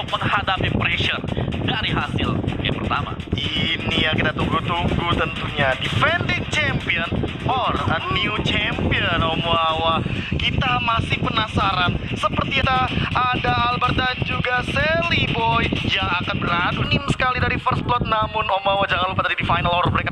untuk menghadapi pressure dari hasil game pertama. Ini yang kita tunggu-tunggu tentunya. Defending champion or a new champion, Om Wawa. Kita masih penasaran. Seperti ada Albert dan juga Sally Boy yang akan beradu nim sekali dari first blood. Namun Om Wawa jangan lupa tadi di final or mereka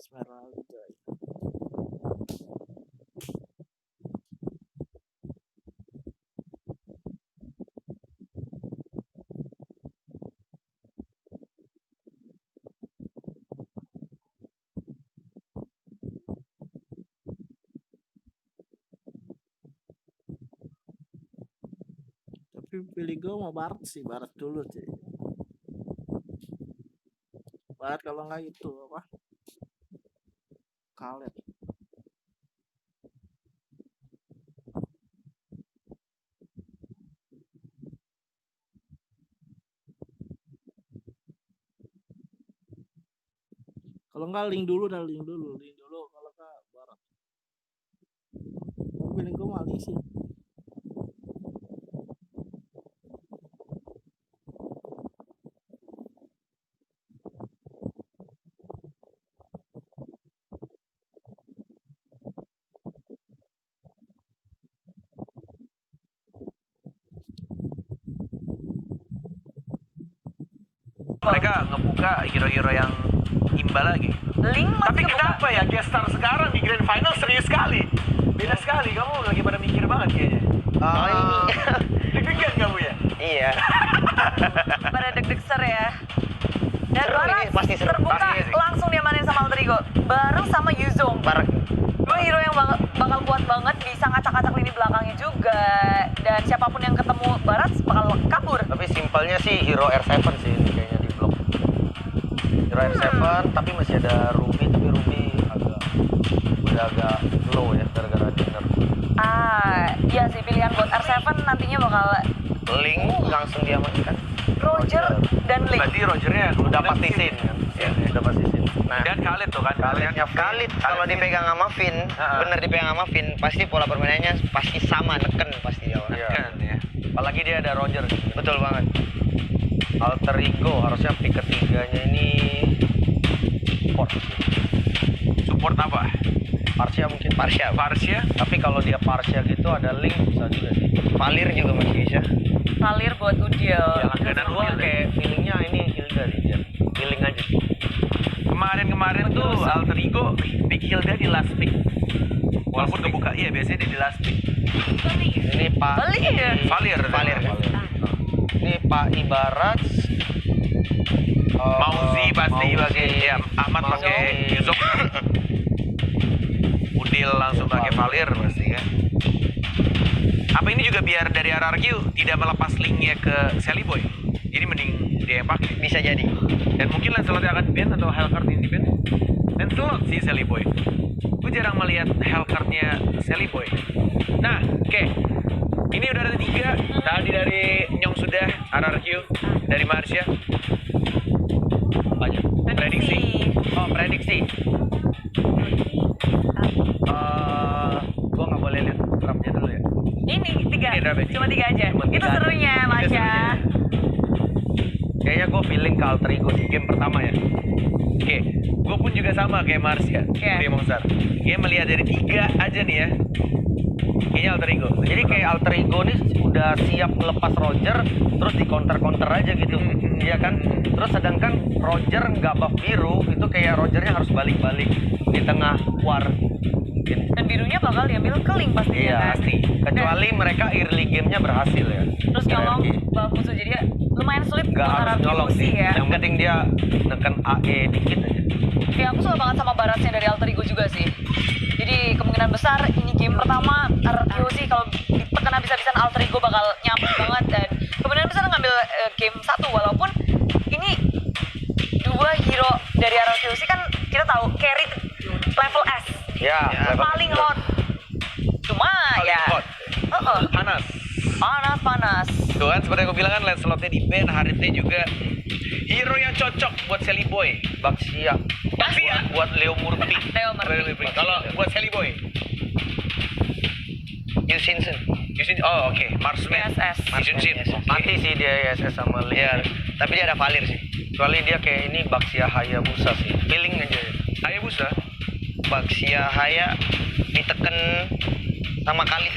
Esmeralda. Tapi pilih gue mau Barat sih, Barat dulu sih. Barat kalau nggak itu apa? Khaled. Kalau nggak link dulu kalau nggak Barat. Pilih gue maling sih. Mereka ngebuka hero-hero yang imbal lagi. Link Tapi masih kenapa ya gestar sekarang di Grand Final serius sekali? Beda sekali, kamu lagi pada mikir banget kayaknya. ini. Deg-degan kamu ya? Iya. Pada deg-deg ser ya. Dan Seru Barat ini, pasti seru. terbuka Pasti sih. langsung diamanin sama Alter Ego bareng sama Yuzong. Bareng. Dua hero yang bakal kuat banget, bisa ngacak-ngacak lini belakangnya juga. Dan siapapun yang ketemu Barat bakal kabur. Tapi simpelnya sih hero R7 sih ini kayaknya di blok. Hero R7 tapi masih ada Ruby, tapi Ruby udah agak low ya gara-gara dinner. Iya sih, pilihan buat R7 nantinya bakal Link langsung diamankan. Roger dan Link. Berarti Rogernya Udah pasti sin kan? Iya. Udah pasti sin. Nah, Dan Khalid tuh kan. Khalid kalau dipegang sama Finn, bener dipegang sama Finn, pasti pola permainannya pasti sama, neken pasti dia orang. Kan ya. Apalagi dia ada Roger. Betul banget. Alter Ego harusnya pick ketiganya ini support. Support apa? Parsia mungkin. Parsia. Tapi kalau dia Parsia gitu ada Link bisa juga sih. Valir juga masih bisa. Valir buat Udyil. Yang langganan Gua Udyil kayak feelingnya ini Hilda sih dia. Healing aja sih. Kemarin tuh Alter Ego pick Hilda di last pick. Walaupun kebuka, iya biasanya dia di last pick. Ini Pak Valir. Valir. Ini Pak Ibarat. Mauzi pasti pakai, ya Ahmad Mauzi. pakai Yuzong. Udil langsung pakai Valir pasti kan. Apa ini juga biar dari RRQ tidak melepas linknya ke Sally Boy? Jadi mending dia yang pakai. Bisa jadi. Dan mungkin Lancelot akan di ban atau Hellcard yang di ban. Lancelot sih Sally Boy. Gue jarang melihat Hellcard-nya Sally Boy. Nah, oke. Ini udah ada 3. Tadi dari Nyong sudah, RRQ, dari Marsha. Banyak. Prediksi. Oh, prediksi. Gua nggak boleh lihat draftnya dulu ya. Ini 3. Ini draft ya? Cuma 3 aja. Cuma Itu 3 serunya, Masya. Kayaknya gue feeling ke Alter Ego di game pertama ya. Oke, gue pun juga sama kayak Marsha, Iya. Monster. Kayaknya melihat dari 3 aja nih ya. Kayaknya Alter Ego. Jadi kayak Alter Ego nih udah siap melepas Roger, terus di counter aja gitu, iya kan? Terus sedangkan Roger nggak buff biru, itu kayak Rogernya harus balik-balik di tengah war mungkin. Dan birunya bakal diambil ke Link pastinya Iya kan. pasti. Kecuali mereka early gamenya berhasil ya. Terus nyolong Berarti. buff musuh, jadi ya lumayan sulit Nggak buat harus RRQ nyolong sih ya. Yang penting dia neken AE dikit aja. Ya aku suka banget sama baratnya dari Alter Ego juga sih. Jadi kemungkinan besar ini game pertama RRQ sih kalau ditekan habis-habisan Alter Ego bakal nyampe banget, dan kemungkinan besar ngambil game 1 walaupun ini dua hero dari RRQ sih kan kita tahu carry level S Ya, level paling S. hot. Cuma Paling ya hot. Panas. panas. Tuh kan seperti aku bilang kan Lancelotnya di ban, Harite juga hero yang cocok buat Sally Boy. Baxia. Baxia? Buat Leo Murphy. Leo Murphy. Kalau buat Sally Boy, Yusinsen. oh oke, Marksman. PSS. Yusin. Mati sih dia ISS sama Leo. Ya, tapi dia ada Valir sih. Kecuali dia kayak ini Baxia Hayabusa sih. Feeling aja. Hayabusa. Baxia Haya diteken sama kali.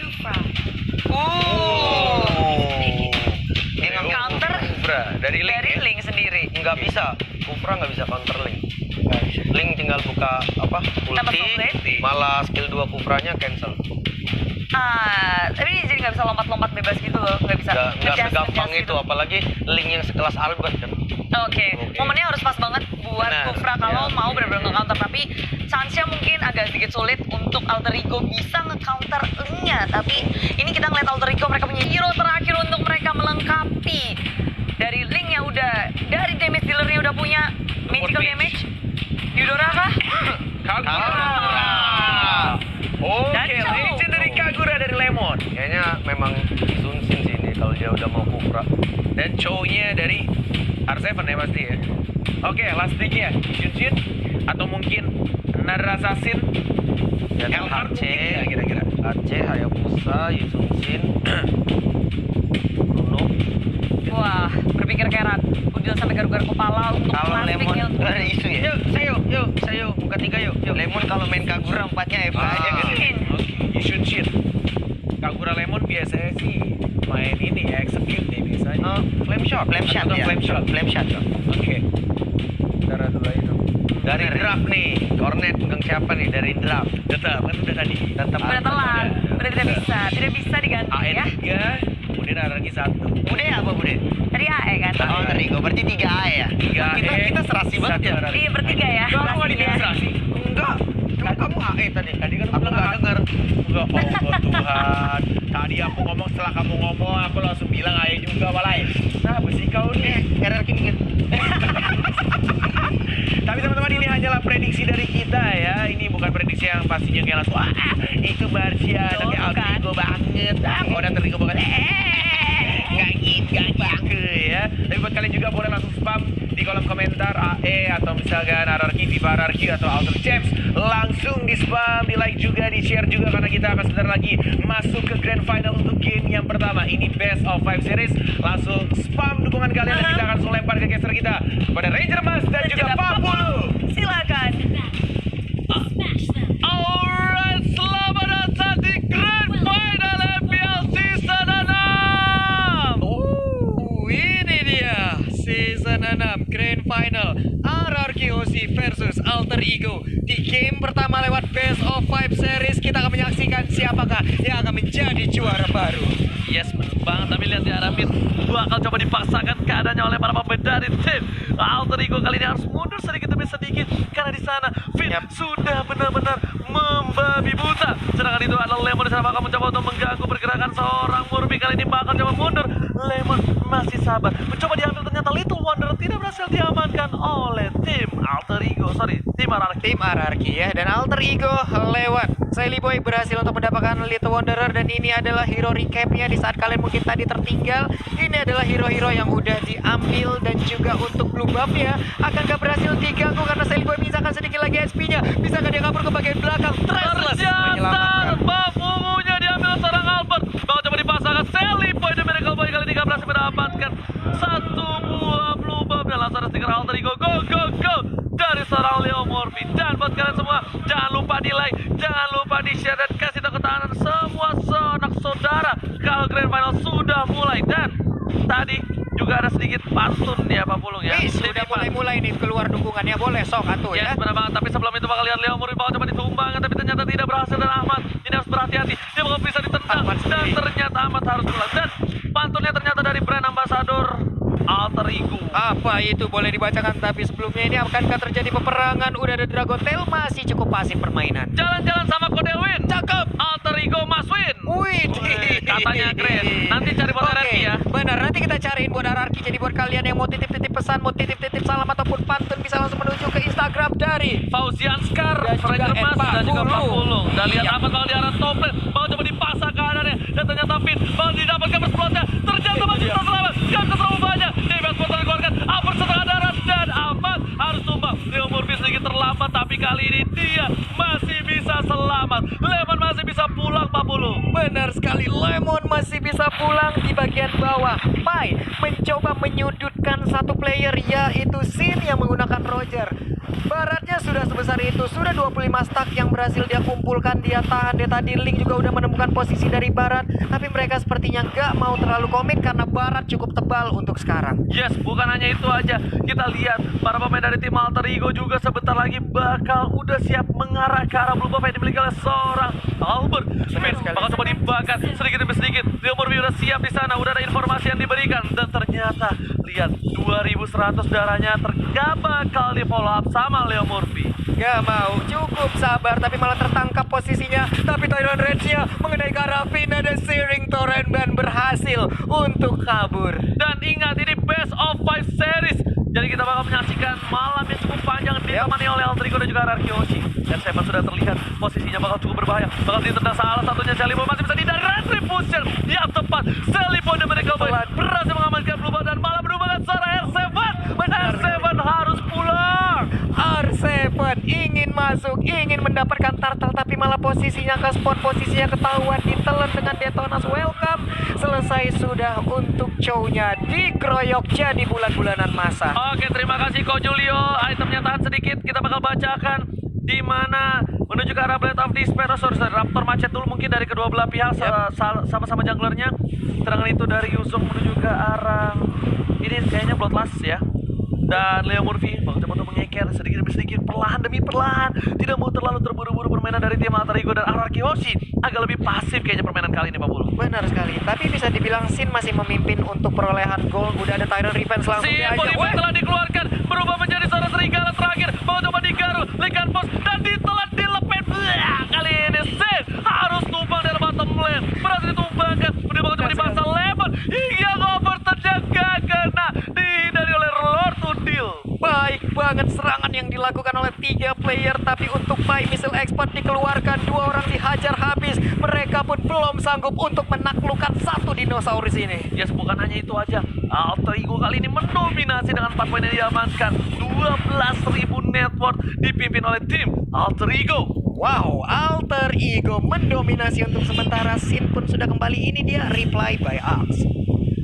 Dia nge-counter Kufra dari Link. dari Link sendiri. Nggak bisa. Kufra nggak bisa counter Link. Link tinggal buka apa? Dapat Ulti, ulti. malah skill 2 Kufranya cancel. Tapi jadi nggak bisa lompat-lompat bebas gitu loh, nggak bisa Nggak nge-dash, segampang nge-dash itu, gitu. apalagi Link yang sekelas Albert kan. Oke, momennya harus pas banget buat Benar. Kufra kalau Ya, mau oke. benar-benar nge-counter. Tapi chance-nya mungkin agak sedikit sulit untuk Alter Ego bisa nge-counter Link-nya. Tapi ini kita ngeliat Alter Ego mereka punya hero terakhir untuk mereka melengkapi. Dari Link yang udah, dari damage dealer-nya udah punya magical Pitch. damage. Eudora kah? Kagura. Dan Oke, Chow. legendary Kagura dari Lemon. Kayaknya memang Sunsin sih ini kalau dia udah mau Kufra. Dan Chow-nya dari R7 ya pasti ya. Oke, last pick-nya Shunshin atau mungkin Another Assassin. Dan Elhart HC, mungkin ya kira-kira. HC, Hayabusa, Yusunsin, Bruno. Wah, berpikir kerat. Udah sampai garuk-garuk kepala untuk Kalau last Lemon pick-nya. ada isu ya. Yuk, saya buka 3 yuk. Lemon kalau main Kagura 4-nya Eva aja kan. Oke, Shunshin. Kagura Lemon biasanya sih main ini ya, execute deh biasanya. Flame shot Atau ya. flame shot. Flame shot. Oke. Ntar dulu aja dong. Dari draft nih, Cornet pegang siapa nih dari draft? Tetap kan udah tadi. Tetap Udah telat, udah tidak bisa diganti AN ya. 3, kemudian RRQ 1. Bude apa Bude? Tadi AE kan? Oh, Terigo. Berarti 3 A ya? 3 Kita serasi banget ya. Iya bertiga ya. Enggak, nggak pastinya. didemonstrasi. Enggak. Cuma kamu AE tadi. Tadi kan Aku nggak dengar. Enggak, oh Tuhan. Tadi aku ngomong, setelah kamu ngomong, aku langsung bilang ayo juga walai. Nah, sih kau nih. RRQ mungkin. Tapi teman-teman ini hanyalah prediksi dari kita ya. Ini bukan prediksi yang pastinya kayak langsung itu Marcia, Betul, tapi kan? Altrigo banget. Kau udah Altrigo banget. Nggak gitu ya. Tapi buat kalian juga boleh langsung spam di kolom komentar AE atau misalkan RRQ, Viva RRQ atau Outer Champs. Langsung di spam, di like juga, di share juga karena kita akan sebentar lagi masuk ke grand final untuk game yang pertama. Ini best of 5 series. Langsung spam dukungan kalian dan kita akan langsung lempar ke caster kita pada Ranger Mas dan juga Papulu. Silakan. Alright, selamat datang di Grand Final FPL Season 6. Ini dia Season 6 Grand Final RRQ OC versus Alter Ego. Di game pertama lewat Best of 5 Series kita akan menyaksikan siapakah yang akan menjadi juara baru. Yes, bener banget. Tapi lihat di arah mid bakal coba dipaksakan keadaannya oleh para pemain dari tim Alter Ego. Kali ini harus mundur sedikit demi sedikit karena di sana Fit sudah benar-benar membabi buta. Sedangkan itu adalah Lemon di sana bakal mencoba untuk mengganggu pergerakan seorang Murphy. Kali ini bakal coba mundur. Lemon masih sabar mencoba diambil, ternyata Little Wonder tidak berhasil diamankan oleh tim Alter Ego. Tim RRQ. Tim RRQ ya, dan Alter Ego lewat Sally Boy berhasil untuk mendapatkan Little Wanderer, dan ini adalah hero recapnya di saat kalian mungkin tadi tertinggal. Ini adalah hero-hero yang udah diambil, dan juga untuk blue buff-nya akankah berhasil diganggu karena Sally Boy menyisakan sedikit lagi SP-nya. Bisakah dia kabur ke bagian belakang? Trashless menyelamatkan. Buff ungunya diambil seorang Albert. Bakal coba dipasangkan Sally Boy dan Miracle Boy. Kali ini gak berhasil mendapatkan satu buah blue buff. Dan langsung ada stiker Alter Ego. Go, go, go dari seorang Leo Murphy. Dan buat kalian semua, jangan lupa di like, jangan lupa di share, dan kasih tahu ke tangan semua sanak saudara kalau Grand Final sudah mulai. Dan tadi juga ada sedikit pantun ya Pak Pulung ya. Sudah mulai nih keluar dukungannya, boleh sok atuh Ya, ya. benar banget. Tapi sebelum itu bakal lihat Leo Murphy bakal coba ditumbangkan, tapi ternyata tidak berhasil. Dan Ahmad ini harus berhati-hati. Dia bakal bisa ditendang, dan ternyata Ahmad harus pulang. Dan pantunnya ternyata dari brand ambassador Alter Ego. Apa itu boleh dibacakan, tapi sebelumnya ini akankah terjadi peperangan? Udah ada Dragon Tail, masih cukup pasif permainan. Jalan-jalan sama Kodel Win. Cakep. Alter Ego Mas Win. Wih, Katanya keren. Nanti cari buat RRQ ya. Benar, nanti kita cariin buat RRQ. Jadi buat kalian yang mau titip-titip pesan, mau titip-titip salam ataupun pantun, bisa langsung menuju ke Instagram dari Fauzian Skar, Dan juga Ranger Mas, dan juga Pak Pak Pulung. Pulung. Dan lihat Iya. apa kalau di arah top lane. Bakal coba dipaksa ke kanan dan ternyata Fit bakal didapatkan persplotnya. Ternyata masih bisa selamat. Gak terlalu banyak. Defense Portal dikeluarkan. Aper setengah darat dan aman. Harus tumbang. Leo Murphy sedikit terlambat, tapi kali ini dia masih bisa selamat. Lemon masih bisa pulang, Pak Pulung. Benar sekali, Lemon masih bisa pulang di bagian bawah. Pai mencoba menyudutkan satu player, yaitu Sin yang menggunakan Roger. Baratnya sudah sebesar itu, sudah 25 stack yang berhasil dia kumpulkan, dia tahan. Dia tadi Link juga udah menemukan posisi dari Barat, tapi mereka sepertinya nggak mau terlalu komit karena Barat cukup tebal untuk sekarang. Yes, bukan hanya itu aja. Kita lihat para pemain dari tim Alter Ego juga sebentar lagi bakal udah siap mengarah ke arah blue buff yang dimiliki oleh seorang Albert. Bakal coba dibakar sedikit demi sedikit. Leo Murphy udah siap di sana, udah ada informasi yang diberikan, dan ternyata lihat 2100 darahnya gak bakal di follow up sama Leo Murphy. Gak mau, cukup sabar, tapi malah tertangkap posisinya. Tapi Tyrant Rage-nya mengenai ke arah Fina dan Searing Torrent dan berhasil untuk kabur. Dan ingat, ini best of 5 series. Jadi kita bakal menyaksikan malam yang cukup panjang ditemani oleh Alter Ego dan juga RRQ Hoshi. Dan Seven sudah terlihat posisinya bakal cukup berbahaya. Bakal ditendang salah satunya Sally Boy, masih bisa dihindari Retribution yang tepat. Sally Boy dan Miracle Boy berhasil mengamankan Blue Buff dan malah berubah seorang R7. R7 harus pulang. R7 ingin masuk, ingin mendapatkan turtle, tapi malah posisinya ke spot, posisinya ketahuan, ditelan dengan Detonas Welcome. Selesai sudah untuk show-nya, dikeroyok jadi bulan-bulanan masa. Oke, terima kasih Ko Julio. Itemnya tahan sedikit, kita bakal bacakan di mana menuju ke arah Blade of Despair. Sorry, Raptor macet dulu mungkin dari kedua belah pihak, sama-sama junglernya. Serangan itu dari Yuzong menuju ke arah ini kayaknya Bloodlust ya. Dan Leo Murphy bakal coba untuk mengeker sedikit demi sedikit, perlahan demi perlahan. Tidak mau terlalu terburu-buru permainan dari tim Alter Ego dan RRQ Hoshi. Agak lebih pasif kayaknya permainan kali ini, Pak Bulu. Benar sekali, tapi bisa dibilang Sin masih memimpin untuk perolehan gol. Udah ada Tyrant Revenge langsung Si diajar. Bolívar telah dikeluarkan, berubah menjadi seorang serigala terakhir. Bakal coba digaru, Likan Pos, dan ditelan, dilepet. Kali ini Sin harus tumbang dari bottom lane. Berhasil ditumbangkan, udah bakal coba dipaksa Lemon. Hingga over terjaga kena dihindari oleh Lord Udil. Baik banget serangan yang dilakukan oleh 3 player, tapi untuk Pai Missile Expert dikeluarkan, 2 orang dihajar habis. Mereka pun belum sanggup untuk menaklukkan satu dinosaurus ini. Ya, bukan hanya itu aja. Alter Ego kali ini mendominasi dengan 4 poin yang diamankan. 12.000 net worth dipimpin oleh tim Alter Ego. Wow, Alter Ego mendominasi untuk sementara. Sin pun sudah kembali, ini dia reply by Axe.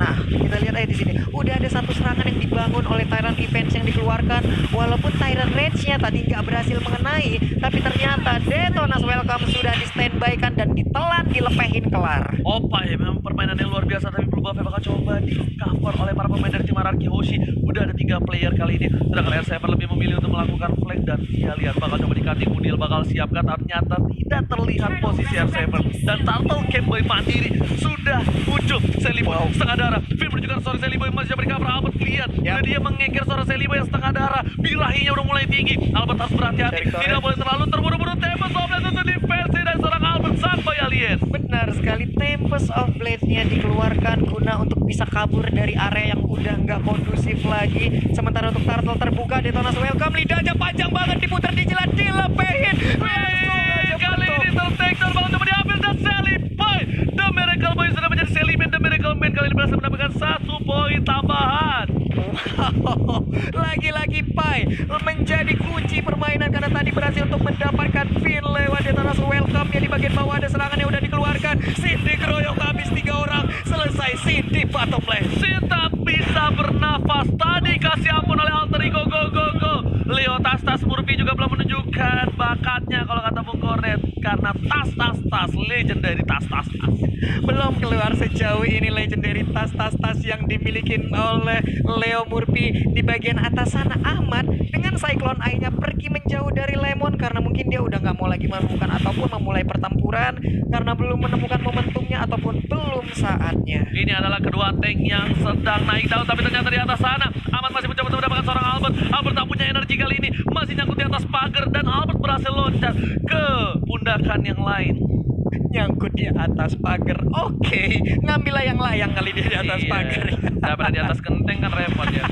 Nah, kita lihat aja di sini. Udah ada satu serangan yang dibangun oleh Tyrant Defense yang dikeluarkan. Walaupun Tyrant Rage-nya tadi nggak berhasil mengenai, tapi ternyata Detonas Welcome sudah di standby kan dan ditelan, dilepehin kelar. Opa ya, memang permainannya luar biasa, tapi Blue Buff bakal coba di cover oleh para pemain dari tim RRQ Hoshi. Udah ada 3 player kali ini. Sedangkan R7 lebih memilih untuk melakukan flank, dan dia lihat bakal coba dikati Udil, bakal siapkan, ternyata tidak terlihat posisi R7. Dan Turtle Camp Boy mandiri sudah muncul. Sally Boy setengah darah. Film menunjukkan seorang Sally Boy masih coba di cover. Albert lihat, dan dia mengeker seorang Sally Boy yang setengah darah. Birahinya udah mulai tinggi. Albert harus berhati-hati, tidak boleh terlalu terburu-buru. Tempest of Blade untuk diversi dari seorang Albert sang Boy Alien. Benar sekali, Tempest of Blade-nya dikeluarkan guna untuk bisa kabur dari area yang udah nggak kondusif lagi. Sementara untuk Turtle terbuka, Detonas Welcome, lidahnya panjang banget, diputar, dijilat, dilepehin. Kali ini tertektor, bakal coba diambil, dan Sally Boy The Miracle Boy sudah menjadi Sally Man. The Miracle Man kali ini berhasil mendapatkan 1 poin tambahan. Wow, lagi-lagi Pai menjadi kunci permainan karena tadi berhasil untuk mendapatkan pin lewat Detonas Welcome. Yang di bagian bawah ada serangan yang udah dikeluarkan. Cindy keroyok habis 3 orang. Selesai Cindy bottom lane. Si tak bisa bernafas, tadi kasih ampun oleh Alter Ego. Go. Leo Tas Murphy juga belum menunjukkan bakatnya kalau kata Bung Kornet. karena tas legendary tas. Belum keluar sejauh ini legendary tas yang dimiliki oleh Leo Murphy. Di bagian atas sana Ahmad dengan Cyclone Eye-nya pergi menjauh dari Lemon karena mungkin dia udah nggak mau lagi menemukan ataupun memulai pertempuran karena belum menemukan momentumnya ataupun belum saatnya. Ini adalah kedua tank yang sedang naik daun, tapi ternyata di atas sana Ahmad masih mencoba untuk mendapatkan seorang Albert. Albert tak punya energi kali ini, masih nyangkut di atas pagar dan Albert berhasil loncat ke pundakan yang lain. Nyangkut di atas pagar. Oke, ngambillah yang layang kali dia di atas pagar. Daripada di atas genteng kan repot ya.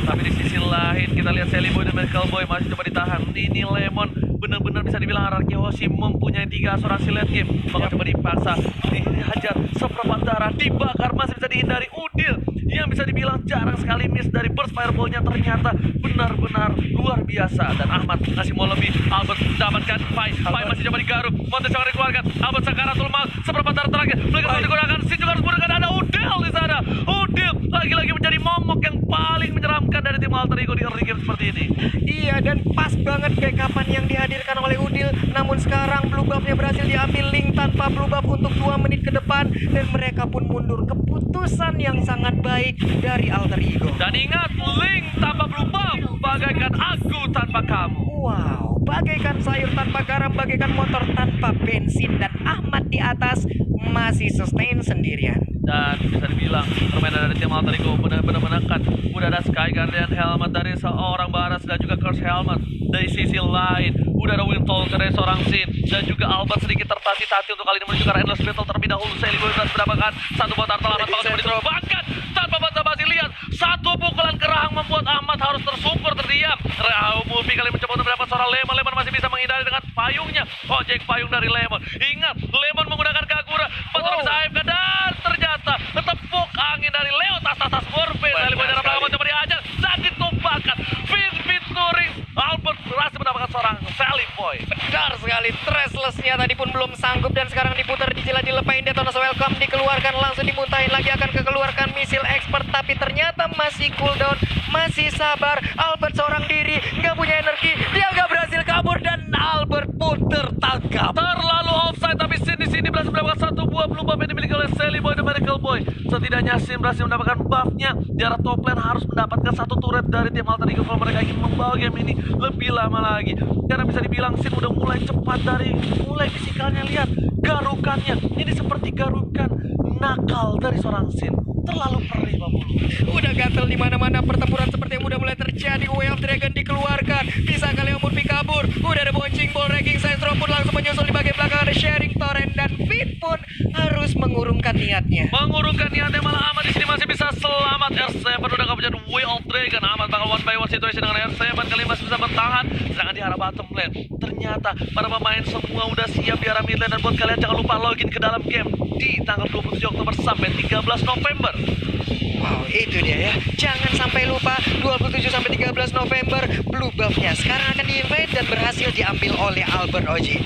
Tapi di sisi lain kita lihat Sally Boy dan Michael Boy masih coba ditahan. Ini Lemon benar-benar bisa dibilang Araki Hoshi mempunyai 3 asuransi late game. Maka coba dipaksa, dihajar seperempat darah, dibakar, masih bisa dihindari. Udil yang bisa dibilang jarang sekali miss dari burst fireball-nya ternyata benar-benar luar biasa. Dan Ahmad masih mau lebih. Albert mendapatkan Pai masih coba digaruk. Montes yang dikeluarkan. Albert Sakaratul Mal seperempat darah terakhir. Mereka mau digunakan. Si juga harus menggunakan ada Udil di sana. Udil lagi-lagi menjadi momok yang paling menyeramkan dari tim Alter Ego di early game seperti ini. Iya, dan pas banget backupan yang dihadirkan oleh Udil. Namun sekarang blue buff-nya berhasil diambil Link tanpa blue buff untuk 2 menit ke depan. Dan mereka pun mundur. Keputusan yang sangat baik dari Alter Ego. Dan ingat, Link tanpa blue buff bagaikan aku tanpa kamu. Wow, bagaikan sayur tanpa garam, bagaikan motor tanpa bensin. Dan Ahmad di atas masih sustain sendirian. Dan bisa dibilang permainan dari tim Alter Ego benar-benar menekan. Udah ada Sky Guardian Helmet dari seorang Baras dan juga Curse Helmet. Dari sisi lain udah ada Windfall dari seorang Sin. Dan juga Albert sedikit tertati-tati untuk kali ini menuju ke arah Endless Battle terlebih dahulu. Sally Boy berhasil mendapatkan satu botar terlambat banget seperti itu. Bahkan tanpa basa-basi lihat satu pukulan kerahang membuat Ahmad harus tersungkur terdiam. Murphy kali mencoba untuk mendapatkan seorang Lemon. Lemon masih bisa menghindari dengan payungnya. Ojek payung dari Lemon. Ingat, Lemon menggunakan Kagura. Pas bisa AFK dan ternyata tepuk angin dari Leo tas Murphy. Sally Boy dalam belakang mencoba dihajar dan ditumpahkan. Featuring Albert berhasil mendapatkan seorang Sally Boy. Benar sekali, Trestless-nya tadi pun belum sanggup dan sekarang diputar di Jila dilepain. Detonator Welcome dikeluarkan, langsung dimuntahin lagi akan kekeluarkan misil expert. Tapi ternyata masih cooldown, masih sabar. Albert seorang diri, nggak punya energi, dia nggak berhasil kabur dan Albert pun tertangkap. Terlalu offside, tapi Sin di sini berhasil mendapatkan satu buah blue buff yang dimiliki oleh Sally Boy dan Miracle Boy. Setidaknya Sin berhasil mendapatkan buffnya. Di arah top lane harus mendapatkan satu turret dari tim Alter Ego kalau mereka ingin membawa game ini lebih lama lagi. Karena bisa dibilang Sin udah mulai cepat dari mulai fisikalnya, lihat garukannya. Ini seperti garukan nakal dari seorang Sin. Terlalu perih, Bapak. Udah gatel di mana-mana, pertempuran seperti yang udah mulai terjadi. Way of Dragon dikeluarkan, bisa kali yang Murphy kabur. Udah ada Boncing Ball, Ranking Sentro pun langsung menyusul di bagian belakang. Ada Sharing Torrent dan Fit pun harus mengurungkan niatnya. Mengurungkan niatnya, malah Ahmad di sini masih bisa selamat. R7 udah kepuncak Way of Dragon. Ahmad bakal one by one situation dengan R7 kali ini masih bisa bertahan. Sedangkan di arah bottom lane, ternyata para pemain semua udah siap di arah mid lane. Dan buat kalian jangan lupa login ke dalam game di tanggal 27 Oktober sampai 13 November. Wow, itu dia ya. Jangan sampai lupa 27 sampai 13 November blue buff-nya sekarang akan di-invade dan berhasil diambil oleh Albert Oji.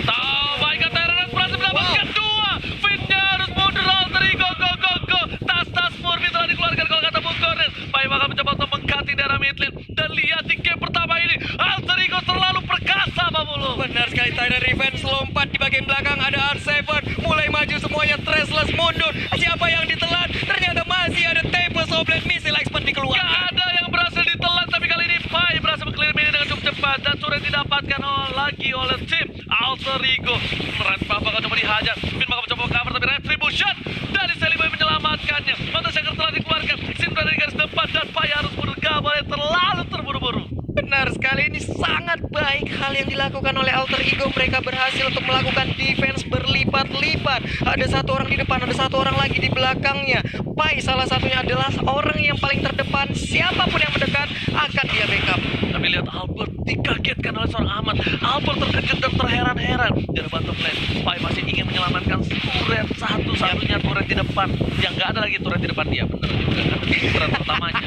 Baikkan Terence berhasil mendapatkan dua. Fitnya harus mundur. Alter Ego, go. Tas Murphy telah dikeluarkan kalau kata Bung Cornel. Pai bakal mencoba untuk mengganti daerah mid lane. Dan lihat di game pertama ini, Alter Ego terlalu perkasa, Pak Bulu. Benar sekali, Tyler Revenge lompat di bagian belakang. Ada R7 mulai maju semuanya. Trestless mundur. Siapa yang ditelan? Ternyata masih ada Table Soblet Missile Expert dikeluarkan. Gak ada yang berhasil ditelan, tapi kali ini Pai berhasil mengclear mini dengan cukup cepat. Dan turret didapatkan lagi oleh tim Alter Ego. Red Buff bakal coba dihajar. Finn bakal mencoba cover, tapi Retribution dari Sally Boy menyelamatkannya. Mantan Shaker telah dikeluarkan. Sin berada di garis depan dan Pai harus mundur. Gak boleh terlalu terburu-buru. Benar sekali, ini sangat baik hal yang dilakukan oleh Alter Ego. Mereka berhasil untuk melakukan defense berlipat-lipat. Ada satu orang di depan, ada satu orang lagi di belakangnya. Pai salah satunya adalah orang yang paling terdepan. Siapapun yang mendekat akan dia backup. Tapi lihat Albert dikagetkan oleh seorang Ahmad. Albert terkejut dan terheran-heran. Dari bottom lane, Pai masih ingin menyelamatkan turret satu-satunya turret di depan. Yang nggak ada lagi turret di depan dia. Bener juga kan? Turret pertamanya.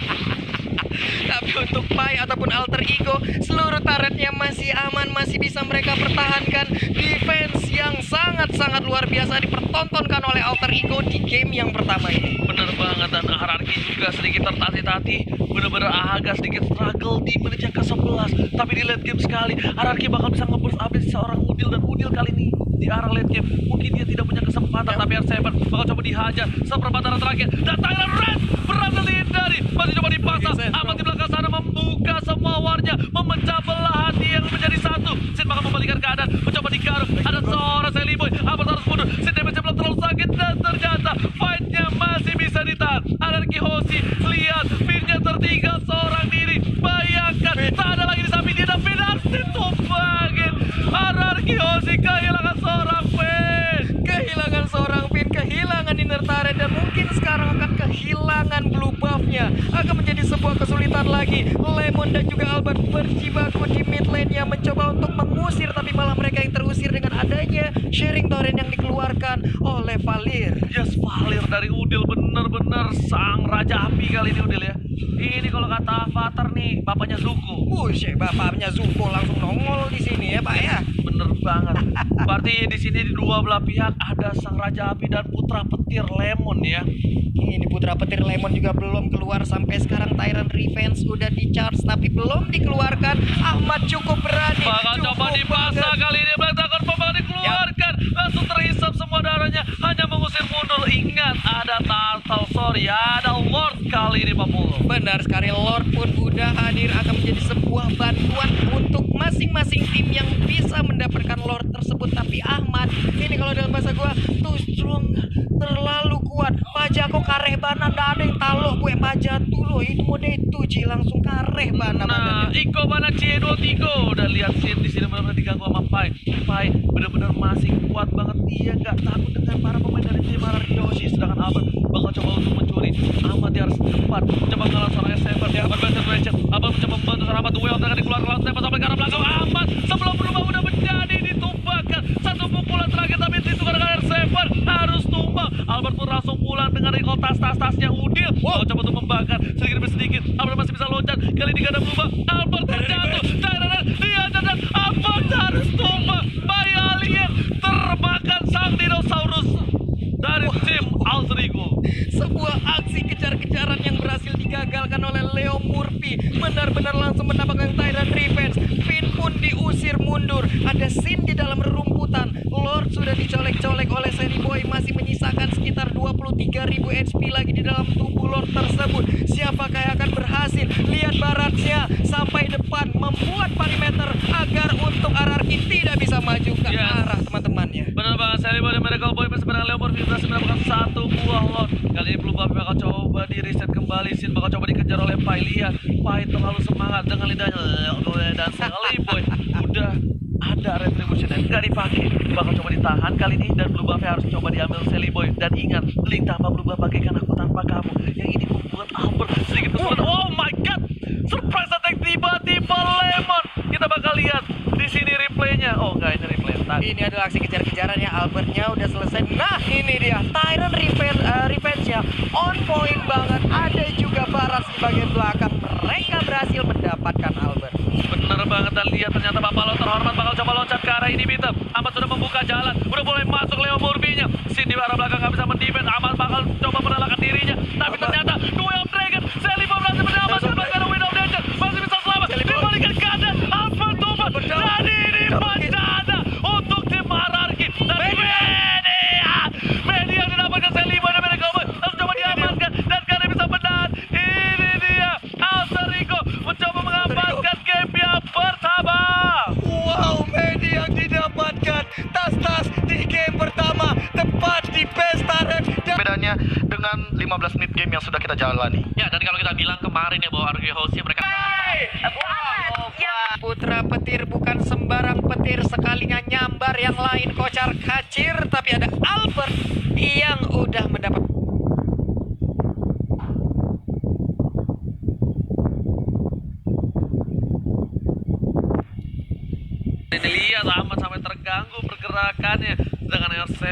Tapi untuk Pai ataupun Alter Ego, seluruh turretnya masih aman, masih bisa mereka pertahankan. Defense yang sangat-sangat luar biasa dipertontonkan oleh Alter Ego di game yang pertama ini. Bener banget, dan Hierarchy juga sedikit tertati-tati. Bener-bener agak sedikit struggle di menit yang ke-11. Tapi di late game sekali, Hierarchy bakal bisa nge-burst abis seorang Udil. Dan Udil kali ini di arah late game. Mungkin dia tidak punya kesempatan, tapi R7 bakal coba dihajar seperempatan terakhir. Dan Tyler Red berhasil dihindari. Masih coba dipaksa. Amat di belakang sana membuka semua warnya, memecah belah hati yang menjadi satu. Sin bakal membalikan keadaan, mencoba digaruk. Ada seorang Sally Boy, Amat harus mundur. Sin damage belum terlalu sakit dan ternyata fight-nya masih bisa ditahan. Anarki Hoshi, lihat pinnya tertinggal seorang diri. Bayangkan, tak ada lagi di samping dia dan Pin harus ditumbangin. Anarki Hoshi kehilangan seorang Pin. Kehilangan seorang Pin, kehilangan inner turret, dan mungkin sekarang akan kehilangan blue buff-nya. Akan menjadi sebuah kesulitan lagi. Lemon dan juga Albert berjibaku di mid lane-nya, mencoba untuk mengusir, tapi malah mereka yang terusir dengan adanya sharing torrent yang dikeluarkan oleh Valir. Yes, Valir dari Udil bener-bener sang raja api kali ini Udil ya. Ini kalau kata Avatar nih, bapaknya Zuko. Buset, bapaknya Zuko langsung nongol di sini ya Pak ya. Bener banget. Berarti di sini di dua belah pihak ada sang raja api dan putra petir Lemon ya. Ini putra petir Lemon juga belum keluar sampai sekarang. Tyrant Revenge udah di charge tapi belum dikeluarkan. Ahmad cukup berani. Bakal coba dipaksa kali ini. Black Dragon bakal dikeluarkan. Langsung terhisap semua darahnya. Hanya mengusir mundur. Ingat ada Turtle, sorry, ada Lord kali ini Pak Polo. Benar sekali, Lord pun udah hadir, akan menjadi sebuah bantuan untuk masing-masing tim yang bisa mendapatkan Lord tersebut. Tapi Ahmad, ini kalau dalam bahasa gua too strong, terlalu kuat. Pajako kareh bana, nggak ada yang talo gue pajatu loh. Itu mode itu Ji, langsung kareh bana Nah, badannya. Iko mana C23 udah lihat Sin di sini benar-benar diganggu sama Pai. Pai benar-benar masih kuat banget, dia nggak takut dengan para pemain dari tim Anarki Hoshi. Sedangkan Albert bakal coba untuk mencuri. Ahmad dia harus cepat, coba ngalah seorang S7 dia Ahmad berhasil Ratchet. Ahmad mencoba membantu seorang Ahmad duel dengan dikeluarkan lawan Stefan sampai ke arah belakang. Ahmad sebelum berubah udah menjadi ditumbangkan. Satu pukulan terakhir tapi ditukar dengan R7 harus tumbang. Albert pun langsung pulang dengan recall tas-tasnya Udil. Mau coba untuk membakar sedikit demi sedikit. Albert masih bisa loncat. Kali ini gak ada berubah. Albert terjatuh. Cairan dia dan Albert harus tumbang. Bayi alien termakan sang dinosaurus dari tim Alter Ego. Sebuah aksi kejar-kejaran yang berhasil digagalkan oleh Leo Murphy. Benar-benar langsung mendapatkan Tyrant Revenge. Finn pun diusir mundur. Ada Sin di dalam rerumputan. Lord sudah dicolek-colek oleh Sally Boy. Masih menyisakan sekitar 23.000 HP lagi di dalam tubuh Lord tersebut. Siapakah yang akan berhasil? Lihat baratnya sampai depan, membuat perimeter agar untuk Ararki tidak bisa maju ke arah teman-temannya. Benar banget, Sally Boy dan Miracle Boy bersama Leo Murphy berhasil mendapatkan satu buah Lord. Kali ini Blue Buffy bakal coba di reset kembali. Sin bakal coba dikejar oleh Pai. Lihat, Pai terlalu semangat dengan lidahnya. Dan Sally Boy udah ada retribution yang nggak dipakai. Bakal coba ditahan kali ini dan Blue Buffy harus coba diambil Sally Boy. Dan ingat, link tanpa Blue Buff bagaikan aku tanpa kamu. Yang ini membuat Albert sedikit kesulitan. Oh my god, surprise attack tiba-tiba Lemon. Kita bakal lihat di sini replaynya. Oh enggak, ini replay tadi. Ini adalah aksi kejar-kejaran ya. Albertnya udah selesai. Nah ini dia Tyrant Revenge-nya on point banget. Ada juga Baras di bagian belakang. Mereka berhasil mendapatkan Albert. Bener banget, dan lihat ternyata Bapak Lo terhormat bakal coba loncat ke arah ini Bitem. Ahmad sudah membuka jalan, udah mulai masuk Leo Murphy-nya. Sin di arah belakang nggak bisa mendefend. Ahmad bakal coba menelakkan dirinya, tapi ternyata Duel of Dragon. Sally Boy berhasil mendapatkan Wind of Danger, masih bisa selamat. Dibalikan keadaan, Albert tumbang. Dan ini bencana untuk tim Ararki. Dan media yang didapatkan Sally Boy dan Miracle Boy harus coba diamankan, dan kalian bisa menahan. Ini dia Alter Ego mencoba mengamankan game yang pertama. Wow, media yang didapatkan tas-tas di game pertama tepat di best Tyrant. Bedanya dengan 15 menit game yang sudah kita jalani. Ya, dan kalau kita bilang kemarin ya bahwa Arki Hoshi mereka Putra petir bukan sembarang petir, sekalinya nyambar yang lain kocar kacir, tapi ada Albert yang udah mendapat. ini lihat Ahmad sampai terganggu pergerakannya, sedangkan R7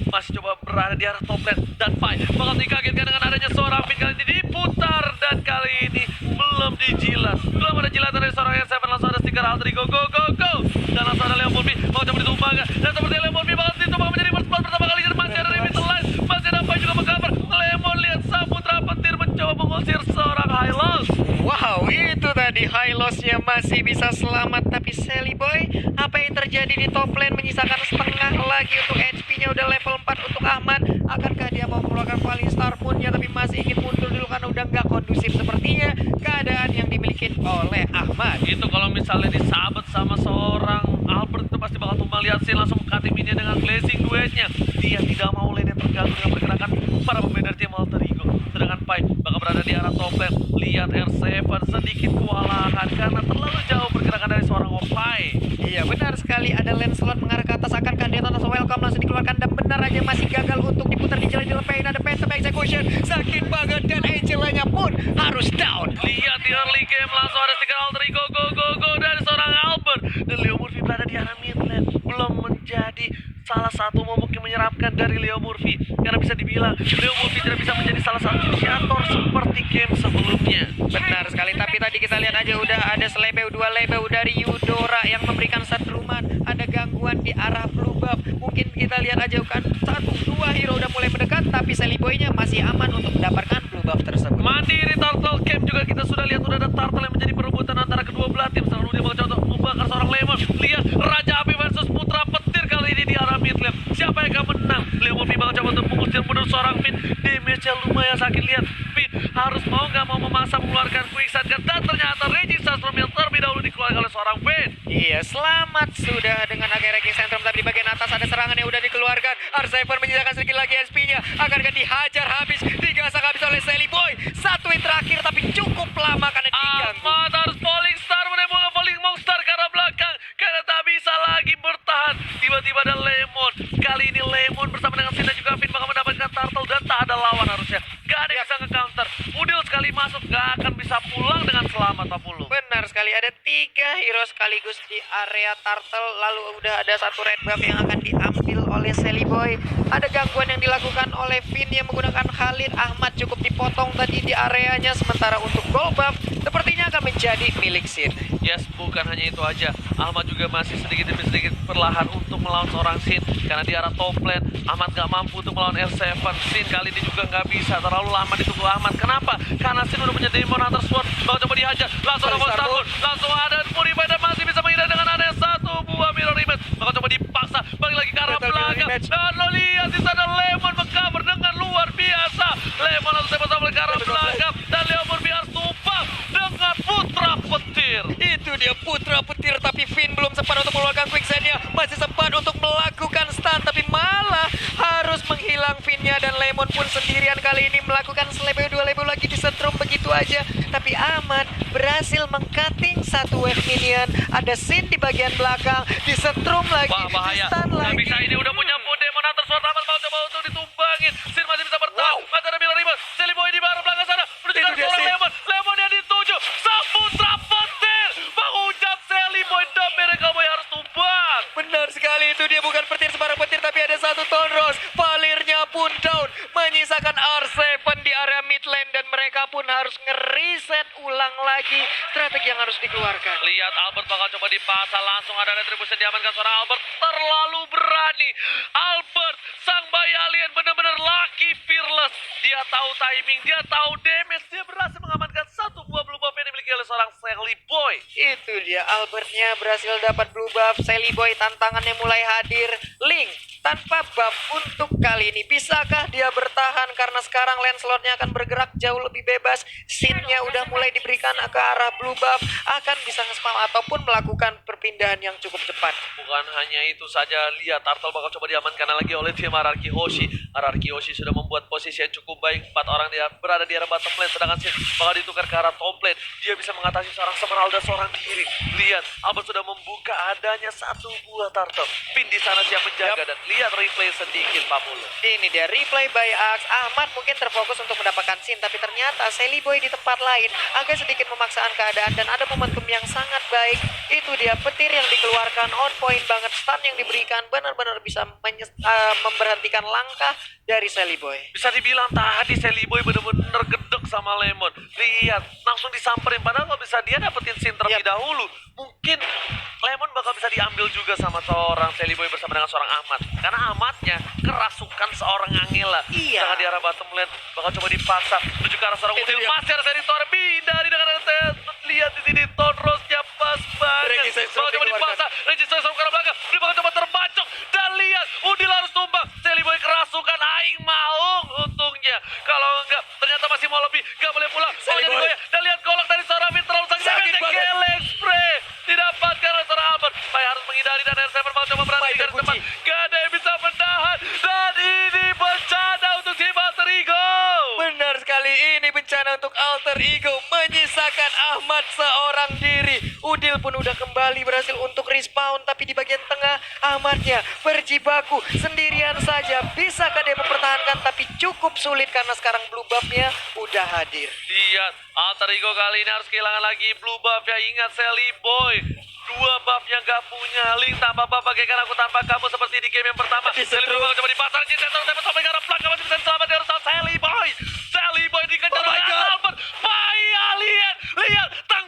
masih coba berada di arah top lane, dan fight bakal dikagetkan dengan adanya seorang Finn. Kali ini diputar dan kali ini belum dijilat. Belum ada jilatan dari seorang R7, langsung ada stiker Alter Ego go go go, dan langsung ada Leo Murphy mau coba ditumbangkan, dan seperti Leo Murphy bakal ditumbang menjadi first blood pertama kali. Masih ada Revitalize, masih ada Pai juga mengcover. Lemon lihat sang putra petir mencoba mengusir seorang Hylos. Wow, itu tadi di high loss-nya masih bisa selamat. Tapi Sally Boy, apa yang terjadi di top lane menyisakan setengah lagi untuk HP-nya udah level 4 untuk Ahmad. Akankah dia mau mengeluarkan Falling Star Moon-nya tapi masih ingin mundur dulu karena udah nggak kondusif sepertinya keadaan yang dimiliki oleh Ahmad. Itu kalau misalnya disabet sama seorang Albert itu pasti bakal tumbang. Lihat sih langsung cutting mininya dengan glazing duetnya. Dia tidak mau lane terganggu dengan pergerakan para pemain dari tim Alter Ego. Sedangkan Pai bakal berada di arah top lane. Lihat R7 sedikit kewalahan karena terlalu jauh pergerakan dari seorang Opai. Iya benar sekali, ada Lancelot mengarah ke atas. Akankah Detonator Welcome langsung dikeluarkan dan benar aja masih gagal untuk diputar di jalan dilempain. Ada Phantom Execution, sakit banget dan Angelanya pun harus down. Lihat di early game langsung ada stiker Alter Ego go dari seorang Albert. Dan Leo Murphy berada di arah mid lane. Belum menjadi salah satu momok yang menyeramkan dari Leo Murphy. Karena bisa dibilang Leo Murphy tidak bisa menjadi salah satu inisiator seperti game sebelumnya. Benar sekali, tapi tadi kita lihat aja udah ada selebeu 2 lebeu dari Eudora yang memberikan setruman. Ada gangguan di arah blue buff. Mungkin kita lihat aja kan 1-2 hero udah mulai mendekat, tapi Sally Boy-nya masih aman untuk mendapatkan blue buff tersebut. Mandiri Turtle Camp juga kita sudah lihat udah ada Turtle yang menjadi perebutan antara kedua belah tim. Selalu dia bakal coba membakar seorang Lemon. Lihat Raja Api versus Putra Petir kali ini di arah mid lane. Siapa yang akan menang? Leo Murphy bakal coba untuk mengusir mundur seorang Finn. Damage-nya lumayan sakit. Lihat Finn harus mau nggak mau memaksa mengeluarkan quick shot dan ternyata Regis Sastrom yang terlebih dahulu dikeluarkan oleh seorang Finn. Iya, selamat sudah dengan Agera King Centrum, tapi di bagian atas ada serangan yang udah dikeluarkan. R7 menyisakan sedikit lagi SP-nya. Akankah dihajar habis, digasak habis oleh Sally Boy. Satu hit terakhir tapi cukup lama karena diganggu. Ahmad harus Falling Star menembakkan Falling Monster ke arah belakang karena tak bisa lagi bertahan. Tiba-tiba ada Lemon. Kali ini Lemon bersama dengan Sin dan juga Finn bakal mendapatkan turtle dan tak ada lawan harusnya. Gak ada yang bisa nge-counter. Udil sekali masuk gak akan bisa pulang dengan selamat Apollo. Benar sekali, ada 3 hero sekaligus di area turtle. Lalu udah ada satu red buff yang akan diambil oleh Sally Boy. Ada gangguan yang dilakukan oleh Finn yang menggunakan Khalid. Ahmad cukup dipotong tadi di areanya. Sementara untuk gold buff sepertinya akan menjadi milik Sin. Yes, bukan hanya itu aja. Ahmad juga masih sedikit demi sedikit perlahan untuk melawan seorang Sin. Karena di arah top lane, Ahmad gak mampu untuk melawan R7. Sin kali ini juga gak bisa. Terlalu lama ditunggu Ahmad. Kenapa? Karena Sin udah punya Demon Hunter Sword. Bakal coba dihajar. Langsung ada Monster Moon. Langsung ada Purify dan masih bisa menghindar dengan ada satu buah Mirror Image. Bakal coba dipaksa. Balik lagi ke arah belakang. Dan lo lihat di sana Lemon mengcover dengan luar biasa. Lemon langsung tembak ke arah belakang. Dan Leo Murphy harus tumpang dengan Putra Petir. Itu dia Putra Petir, tapi Finn belum sempat untuk mengeluarkan quicksand-nya. Masih sempat untuk melakukan stun, tapi malah harus menghilang Finn-nya. Dan Lemon pun sendirian kali ini melakukan selebeu 2 lebeu lagi disetrum begitu aja. Tapi Ahmad berhasil meng-cutting satu wave minion. Ada Sin di bagian belakang, disetrum lagi, Wah, bahaya. di-stun Gak lagi. bisa ini udah punya Demon Hunter Sword. Ahmad mau coba untuk ditumbangin. Sin masih bisa bertahan. Masih ada Mirror Image. Sally Boy di barang belakang sana. Menuju ke seorang Lemon. Lemon yang dituju. Sang Putra Petir. Mengucap Sally Boy dan mereka Boy harus tumbang. Benar sekali, itu dia bukan petir sembarang petir, tapi ada satu Tonros. Valirnya pun down, menyisakan R7 di area mid lane dan mereka pun harus ngereset ulang lagi strategi yang harus dikeluarkan. Lihat Albert bakal coba dipasang. Langsung ada retribution diamankan seorang Albert. Terlalu berani. Albert, sang bayi alien benar-benar lucky fearless. Dia tahu timing, dia tahu damage. Dia berhasil mengamankan satu buah blue buff yang dimiliki oleh seorang Sally Boy. Itu dia, Albertnya berhasil dapat blue buff. Sally Boy tantangannya mulai hadir. Link tanpa buff untuk kali ini. Bisakah dia bertahan? Karena sekarang Lancelotnya akan bergerak jauh lebih bebas. Sin-nya udah mulai diberikan ke arah blue buff. Akan bisa nge-spam ataupun melakukan perpindahan yang cukup cepat. Bukan hanya itu saja, lihat Turtle bakal coba diamankan lagi oleh tim Ararki Hoshi. Ararki Hoshi sudah membuat posisi yang cukup baik. 4 orang dia berada di arah bottom lane, sedangkan Sin bakal ditukar ke arah top lane. Dia bisa mengatasi seorang Semeralda seorang diri. Lihat, Albert sudah membuka adanya satu buah Turtle. Pin di sana siap menjaga dan lihat replay sedikit Pak Pulu. Ini dia replay by Axe. Ahmad mungkin terfokus untuk mendapatkan Sin, tapi ternyata Sally Boy di tempat lain agak sedikit memaksakan keadaan dan ada momentum yang sangat baik. Itu dia petir yang dikeluarkan on point banget, stun yang diberikan benar-benar bisa memberhentikan langkah dari Sally Boy. Bisa dibilang tadi Sally Boy bener-bener gedek sama Lemon. Lihat, langsung disamperin. Padahal kalau bisa dia dapetin Sin terlebih dahulu, mungkin Lemon bakal bisa diambil juga sama seorang Sally Boy bersama dengan seorang Ahmad. Karena Ahmadnya kerasukan seorang Angela. Iya. Jangan di arah bottom lane, bakal coba dipaksa menuju ke arah seorang Udil. Masih ada dari Torbi dari dengan ada lihat di sini seorang diri. Udil pun udah kembali berhasil untuk respawn, tapi di bagian tengah Ahmadnya berjibaku sendirian saja. Bisakah dia mempertahankan? Tapi cukup sulit karena sekarang blue buff-nya udah hadir. Lihat, Alter Ego kali ini harus kehilangan lagi blue buff ya. Ingat Sally Boy, 2 buff yang gak punya. Link tanpa buff bagaikan aku tanpa kamu seperti di game yang pertama. Sally Boy bakal coba dipasang di center, tapi sampai ke arah belakang masih bisa selamat dari Sally Boy. Sally Boy dikejar oleh Albert. Alien, lihat, tang.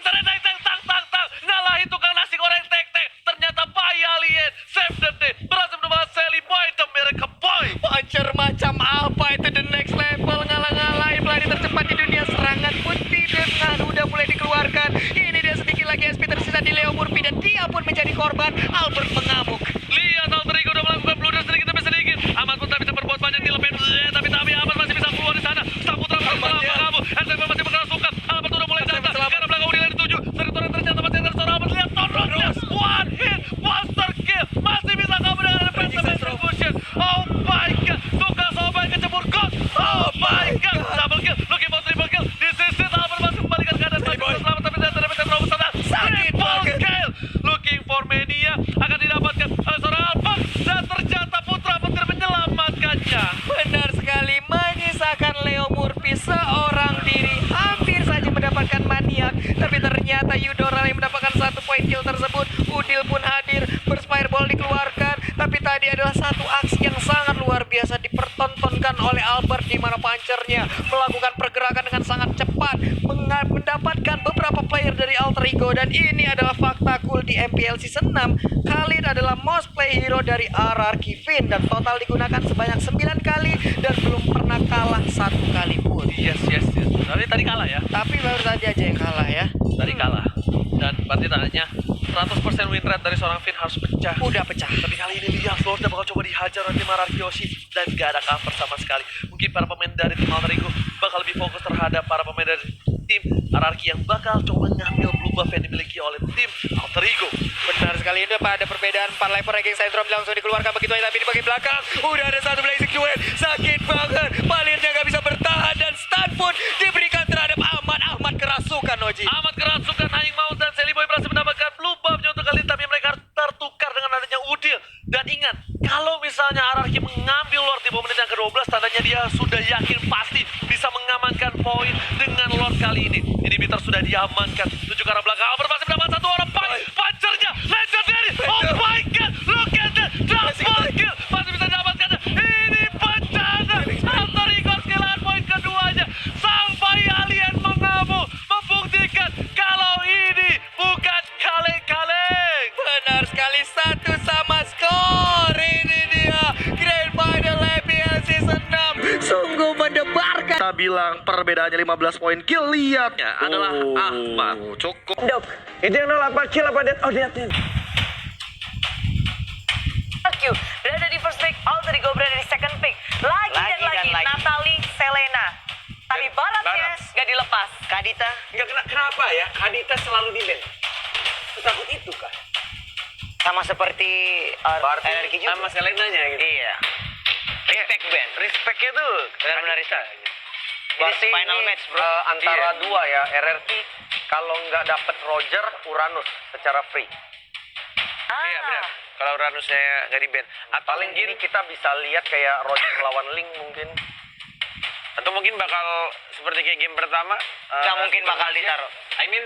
Ngalahin tukang nasi goreng tek-tek. Ternyata Alien, save the day. Berhasil menemukan Sally Boy, the miracle boy. Pancer macam apa itu, the next level, ngalah-ngalahin pelari tercepat di dunia. Serangan putih dengan udah mulai dikeluarkan. Ini dia sedikit lagi SP tersisa di Leo Murphy dan dia pun menjadi korban. Albert mengamuk. Lihat, Alter Ego udah melakukan blunder sedikit demi sedikit. Ahmad pun tak bisa berbuat banyak di lepen. Tapi Ahmad masih bisa keluar di sana. Sang Putra berapa kamu. SFM masih berkerasukan. Albert udah mulai datang. Karena belakang Udil yang dituju. Teritori ternyata masih ada seorang Albert. Lihat, Tonrosnya. One hit, monster kill. Masih bisa kamu dengan defensive execution. Oh my god. Tukang sobat kecebur gol. Oh my god. Double kill. Looking for triple kill. This is it. Albert masih kembalikan keadaan. Masih bisa selamat. Tapi ternyata defensive robot sana. Triple kill. Looking for Mania. Akan didapatkan oleh seorang Albert. Dan ternyata Putra Petir menyelamatkannya. Benar sekali, menyisakan Leo Murphy seorang diri. Hampir saja mendapatkan maniak, tapi ternyata Eudora yang mendapatkan 1 poin kill tersebut. Udil pun hadir, Fireball dikeluarkan. Tapi tadi adalah satu aksi yang sangat luar biasa dipertontonkan oleh Albert, di mana punchernya melakukan pergerakan dengan sangat cepat, mendapatkan beberapa player dari Alter Ego. Dan ini adalah fakta cool di MPL Season 6. Khalid adalah most play hero dari RRQ Finn dan total digunakan sebanyak 9 kali dan belum pernah kalah 1 kali pun. Yes. Tadi kalah ya. Tapi baru saja yang kalah ya. Tadi kalah. Dan berarti tandanya 100% win rate dari seorang Finn harus pecah. Udah pecah. Tapi kali ini lihat Lordnya bakal coba dihajar oleh tim Ararkyoshi dan gak ada cover sama sekali. Mungkin para pemain dari tim Alter Ego bakal lebih fokus terhadap para pemain dari tim Ararki yang bakal coba ngambil blue buff yang dimiliki oleh tim Alter Ego. Benar sekali, itu ada perbedaan 4 level ranking syndrome langsung dikeluarkan begitu aja, tapi di bagian belakang udah ada satu blazing duel. Sakit banget, palirnya gak bisa bertahan dan stun pun diberikan terhadap Ahmad kerasukan Oji. Ahmad kerasukan, Hanging Maut dan Sally Boy berhasil mendapatkan blue buffnya untuk kali ini, tapi mereka harus tertukar dengan adanya Udil. Dan ingat, kalau misalnya Ararki mengambil Lord di menit yang ke-12, tandanya dia sudah yakin pasti bisa mengamankan poin dengan Lord kali ini. Jadi Bitter sudah diamankan. Tujuh ke arah belakang, Albert masih mendapat satu orang punchernya. Legendary, oh my god, look at that, double kill. Masih bisa didapatkan. Ini bencana. Alter Ego harus kehilangan poin keduanya. Sampai Alien mengamuk, membuktikan kalau ini bukan kaleng-kaleng. Benar sekali, 1 sama skor. Ini dia Grand Final MPL Season 6. Sungguh mendebarkan. Kita bilang perbedaannya 15 poin kill. Lihatnya Adalah Ahmad. Cukup. Dok, itu yang 08 kill apa dead? Oh, dead. Q berada di first pick, Alter Ego berada di second pick. Lagi dan lagi. Natalie, Selena. Tapi baratnya gak dilepas. Kadita? Kenapa ya? Kadita selalu di ban. Takut itu kah? Sama seperti RRQ juga. Sama Selenanya gitu. Iya. Respect ban. Respectnya tuh benar-benar respect. Berarti final match bro. Antara dua ya, RRQ kalau nggak dapet Roger, Uranus secara free. Iya benar. Kalau Uranusnya nggak di ban. Atau paling gini kita bisa lihat kayak Roger lawan Link mungkin. Atau mungkin bakal seperti kayak game pertama. Nggak mungkin bakal ditaruh. I mean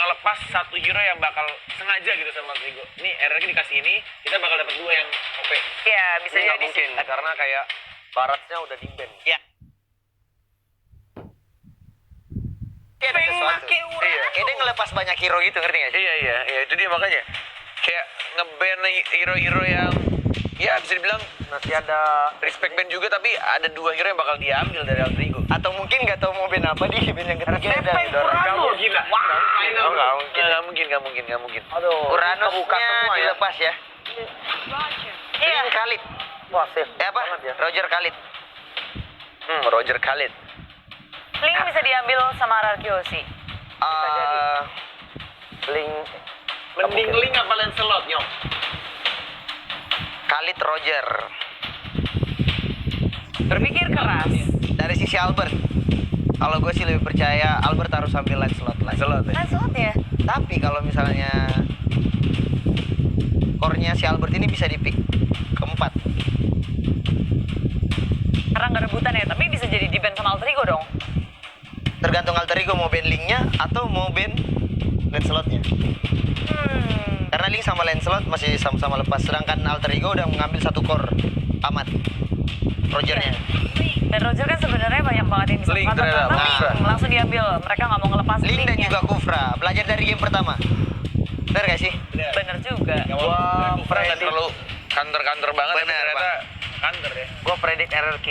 ngelepas satu hero yang bakal sengaja gitu sama Trigo. Ini RRQ dikasih ini, kita bakal dapat dua yang OP. Iya, bisa Ini nggak jadi mungkin sih. karena kayak Baratnya udah di ban. Iya. Kayak ada sesuatu. Iya, kayak dia ngelepas banyak hero gitu, ngerti nggak sih? Iya, itu dia makanya. Kayak nge-ban hero-hero yang ya bisa dibilang masih ada respect ban juga, tapi ada dua hero yang bakal diambil dari Alter Ego. Atau mungkin nggak tahu mau ban apa di ban yang ketiga ada Uranus. Gila. Nggak mungkin. Aduh, Uranusnya dilepas ya. Iya. Ini Khalid. Wah, safe. Apa? Ya. Roger Khalid. Roger Khalid. Link bisa diambil sama Ararkyoshi. Link. Mending Link apa Lancelot, nyok? Khalid Roger. Berpikir keras. Dari sisi Albert. Kalau gue sih lebih percaya Albert harus ambil Lancelot lagi. Lancelot ya. Lancelot ya. Tapi kalau misalnya core-nya si Albert ini bisa di pick keempat. Karena nggak rebutan ya, tapi bisa jadi di-ban sama Alter Ego dong. Tergantung Alter Ego mau ban Link-nya atau mau ban Lancelot-nya. Karena Link sama Lancelot masih sama-sama lepas, sedangkan Alter Ego udah mengambil satu core amat. Rogernya. Dan Roger kan sebenarnya banyak banget yang bisa Link mengatakan, ternyata, tapi Link. langsung diambil. Mereka nggak mau ngelepas Link dan Link-nya. juga Kufra belajar dari game pertama. Bener gak sih? Bener juga. Wah, predict. terlalu kantor-kantor banget. tapi Bener, ternyata kantor ya. Gue predict RRQ.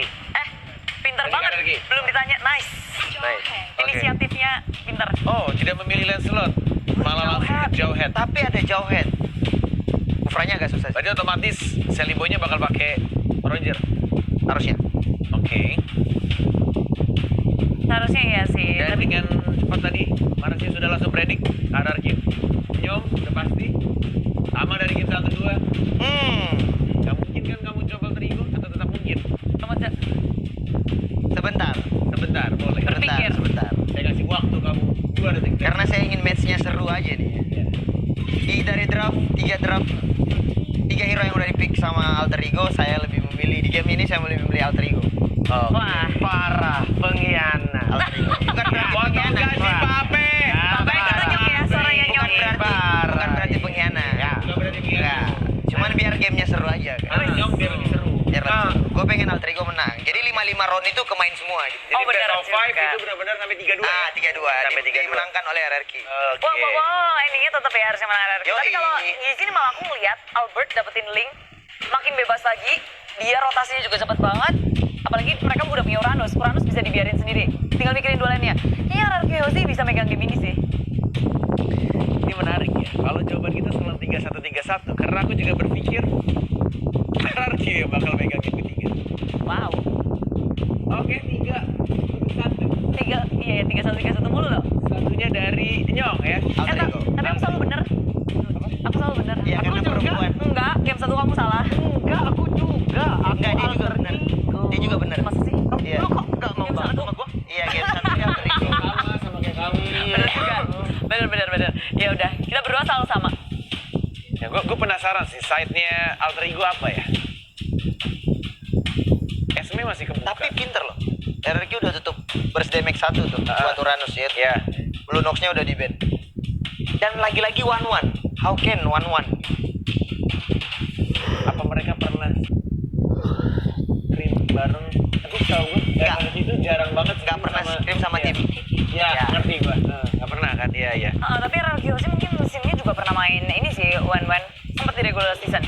Pinter Lagi banget. ada lagi. Belum ditanya, nice. Nice. Inisiatifnya pinter. Oh, tidak memilih Lancelot. Malah langsung ke Jawhead. Tapi ada Jawhead. Kufranya agak susah sih. Berarti otomatis Sally Boy-nya bakal pakai Roger. Harusnya. Oke. Seharusnya iya sih. Dan Tapi dengan cepat tadi, Marasi sudah langsung predik RRQ. Nyom, udah pasti. Sama dari game 1-2. Gak mungkin kan kamu coba terigu atau tetap mungkin? kamu Sebentar. Sebentar, boleh. Berpikir. Sebentar. Saya kasih waktu kamu 2 detik. Karena saya ingin match-nya seru aja nih. Dari draft, 3 hero yang udah di-pick sama Alter Ego, saya lebih memilih di game ini saya lebih memilih Alter Ego. Wah. Parah, pengkhianat. Alter Ego. Bukan berarti Potong pengkhianat. gaji Pape. Pape itu tunjuk ya suaranya Bukan Nyong. bukan berarti pengkhianat. Nggak berarti pengkhianat. Nggak. Cuman biar gamenya seru aja. Ah, Nyong biar lebih seru. Biar lebih seru. Gue pengen Alter Ego menang. Jadi 5-5 round itu kemain semua gitu. Jadi Oh, benar best of 5 juga. itu benar-benar sampai 3-2 ya? 3-2. Sampai 3-2. Dimenangkan oleh RRQ. Oke. Wah, endingnya tetap ya harusnya menang RRQ. Tapi Yoi. kalau di sini malah aku ngeliat Albert dapetin Link, makin bebas lagi. Dia rotasinya juga cepet banget. Apalagi mereka udah punya Uranus. Uranus bisa dibiarin sendiri. Tinggal mikirin duelannya. Kayaknya RRQ sih bisa megang game ini sih. Ini menarik ya. Kalau jawaban kita selalu 3-1-3-1, karena aku juga berpikir RRQ yang bakal megang game ketiga. Wow. Oke, 3-1. 3-1 mulu loh. Satunya dari Nyong ya. Alter Ego. Tapi aku selalu bener. Aku selalu bener. Iya, Aku karena juga. perempuan. Enggak, game 1 kamu salah. Enggak, aku juga. Enggak, dia juga benar. Dia juga benar. Masa sih? Iya. Lu kok enggak mau banget sama gua? Iya, game 1 dia Alter Ego. Sama kayak kamu. Bener juga. Bener. Ya udah, kita berdua selalu sama. Ya, gue penasaran sih side-nya Alter Ego apa ya? Esme masih kebuka. Tapi pinter loh. RRQ udah tutup burst damage 1 tuh buat Uranus ya. Ya. Blue Nox-nya udah di-ban. Dan lagi-lagi 1-1. How can 1-1? Apa mereka pernah scrim bareng? Tapi tau gue, Nggak. itu jarang banget Nggak pernah scrim sama Iya. tim. Iya, Ya. ngerti gue. Nggak pernah kan? Iya. Tapi RRQ sih mungkin musimnya juga pernah main ini sih, Wan. Sempet di regular season.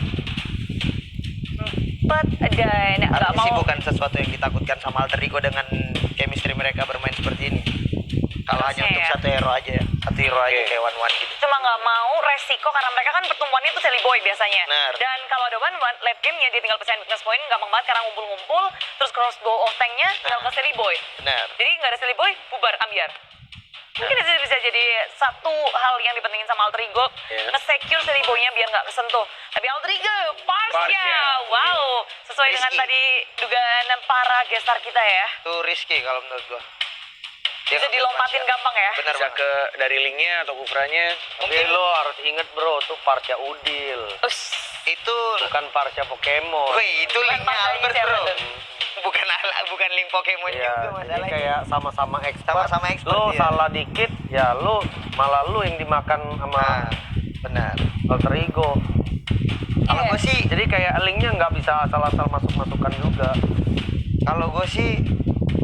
Dan nggak Artinya sih mau. bukan sesuatu yang ditakutkan sama Alter Ego dengan chemistry mereka bermain seperti ini. Kalau hanya Harusnya untuk ya. satu hero aja ya. Satu hero aja kayak 1-1 gitu. Cuma nggak mau resiko karena mereka kan pertumbuhannya itu Sally Boy biasanya. Benar. Dan kalau ada one late game-nya dia tinggal pecahin weakness point gampang banget karena ngumpul-ngumpul. Terus crossbow of tank-nya tinggal ke Sally Boy. Benar. Jadi nggak ada Sally Boy, bubar, ambiar. Mungkin itu bisa jadi satu hal yang dipentingin sama Alter Ego, nge-secure Sally Boy-nya biar nggak kesentuh. Tapi Alter Ego, Parsia, Parsia. wow, sesuai dengan Risky. tadi dugaan para gestar kita ya. Itu risky kalau menurut gua. Dia Bisa ngambil dilompatin Parsia. gampang ya. Benar Bisa banget. ke dari linknya atau kufranya. Mungkin Lo harus inget bro, tuh Parsia Udil, Ush. itu bukan Parsia Pokemon. woi, itu linknya Parsia Albert siapa bro. tuh? Bukan link Pokemon Iya, juga jadi masalahnya. kayak sama-sama expert. Sama-sama expert, Lo iya. salah dikit, ya lo malah lo yang dimakan sama Nah, benar. Alter Ego. Kalau gue sih, Jadi kayak linknya nggak bisa asal-asal masuk-masukan juga. kalau gue sih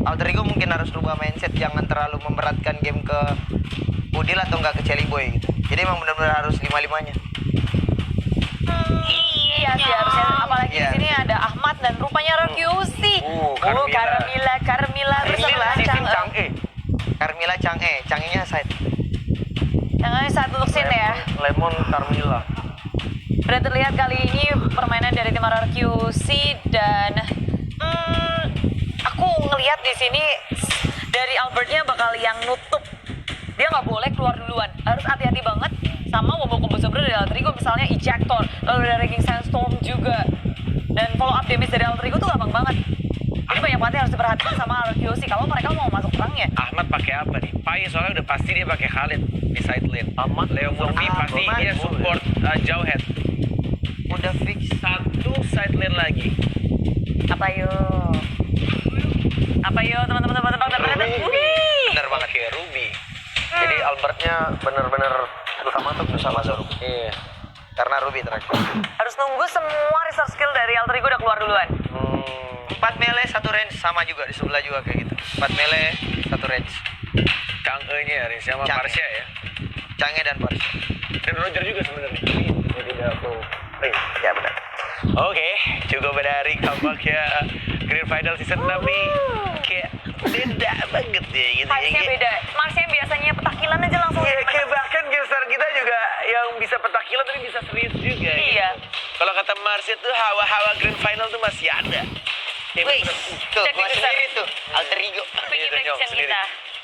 Alter Ego mungkin harus rubah mindset, jangan terlalu memberatkan game ke Udil atau enggak ke Sally Boy gitu. Jadi emang benar-benar harus 5-5-nya. Iya sih harusnya, apalagi Iya. di sini ada Ahmad dan rupanya Rakyusi. Carmilla. Carmilla bersama Chang'e. Carmilla Chang'e-nya side. Jangan satu untuk scene ya. Lemon Carmilla. Udah terlihat kali ini permainan dari tim RRQC dan aku ngelihat di sini dari Albertnya bakal yang nutup. Dia nggak boleh keluar duluan, harus hati-hati banget sama combo-combo Zobra dari Alter Ego, misalnya Ejector, lalu ada Raging Sandstorm juga. Dan follow up damage dari Alter Ego tuh gampang banget. Jadi banyak banget yang harus diperhatikan sama RQC kalau mereka mau masuk perangnya. Ahmad pakai apa nih? Pai soalnya udah pasti dia pakai Khalid di side lane. Ahmad, Leo Murphy pasti dia support jauh head. Udah fix. Satu side lane lagi. Apa yo teman-teman. Bener banget kayak Ruby. Jadi Albertnya bener-bener sama Zoro. Iya. Karena Ruby terakhir. Harus nunggu semua research skill dari Alter Ego udah keluar duluan. 4 melee 1 range sama juga di sebelah juga kayak gitu. 4 melee 1 range. Kang E-nya ya, Riz, sama Chang. Parsha ya. Change dan Parsha. Dan Roger juga sebenarnya. Tidak aku. Ya benar. Oke, cukup dari kampaknya Grand Final Season 6 nih. Kayak beda banget ya gitu. Harusnya beda. Marsnya biasanya petakilan aja langsung. Iya, kayak bahkan geser kita juga yang bisa petakilan tapi bisa serius juga. Iya. Gitu. Kalau kata Marsha tuh hawa-hawa Grand Final tuh masih ada. Wih, Tuh, cek gua di sendiri tuh. Alter Ego. prediction kita.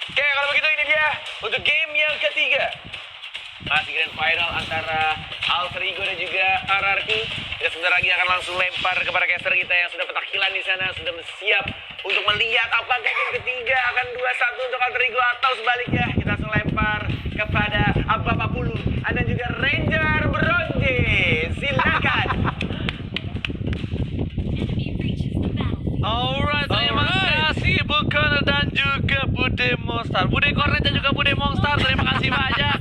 Oke, kalau begitu ini dia untuk game yang ketiga. Masih Grand Final antara Alter Ego dan juga RRQ. Kita sebentar lagi akan langsung lempar kepada caster kita yang sudah petakilan di sana, sudah siap untuk melihat apakah game ketiga akan 2-1 untuk Alter Ego atau sebaliknya. Kita langsung lempar kepada Bapak Pulu. Ada juga Ranger Bronze. Silakan. Alright, terima kasih Bukan dan juga Bude Monster. Bude Kornet dan juga Bude Monster, terima kasih banyak.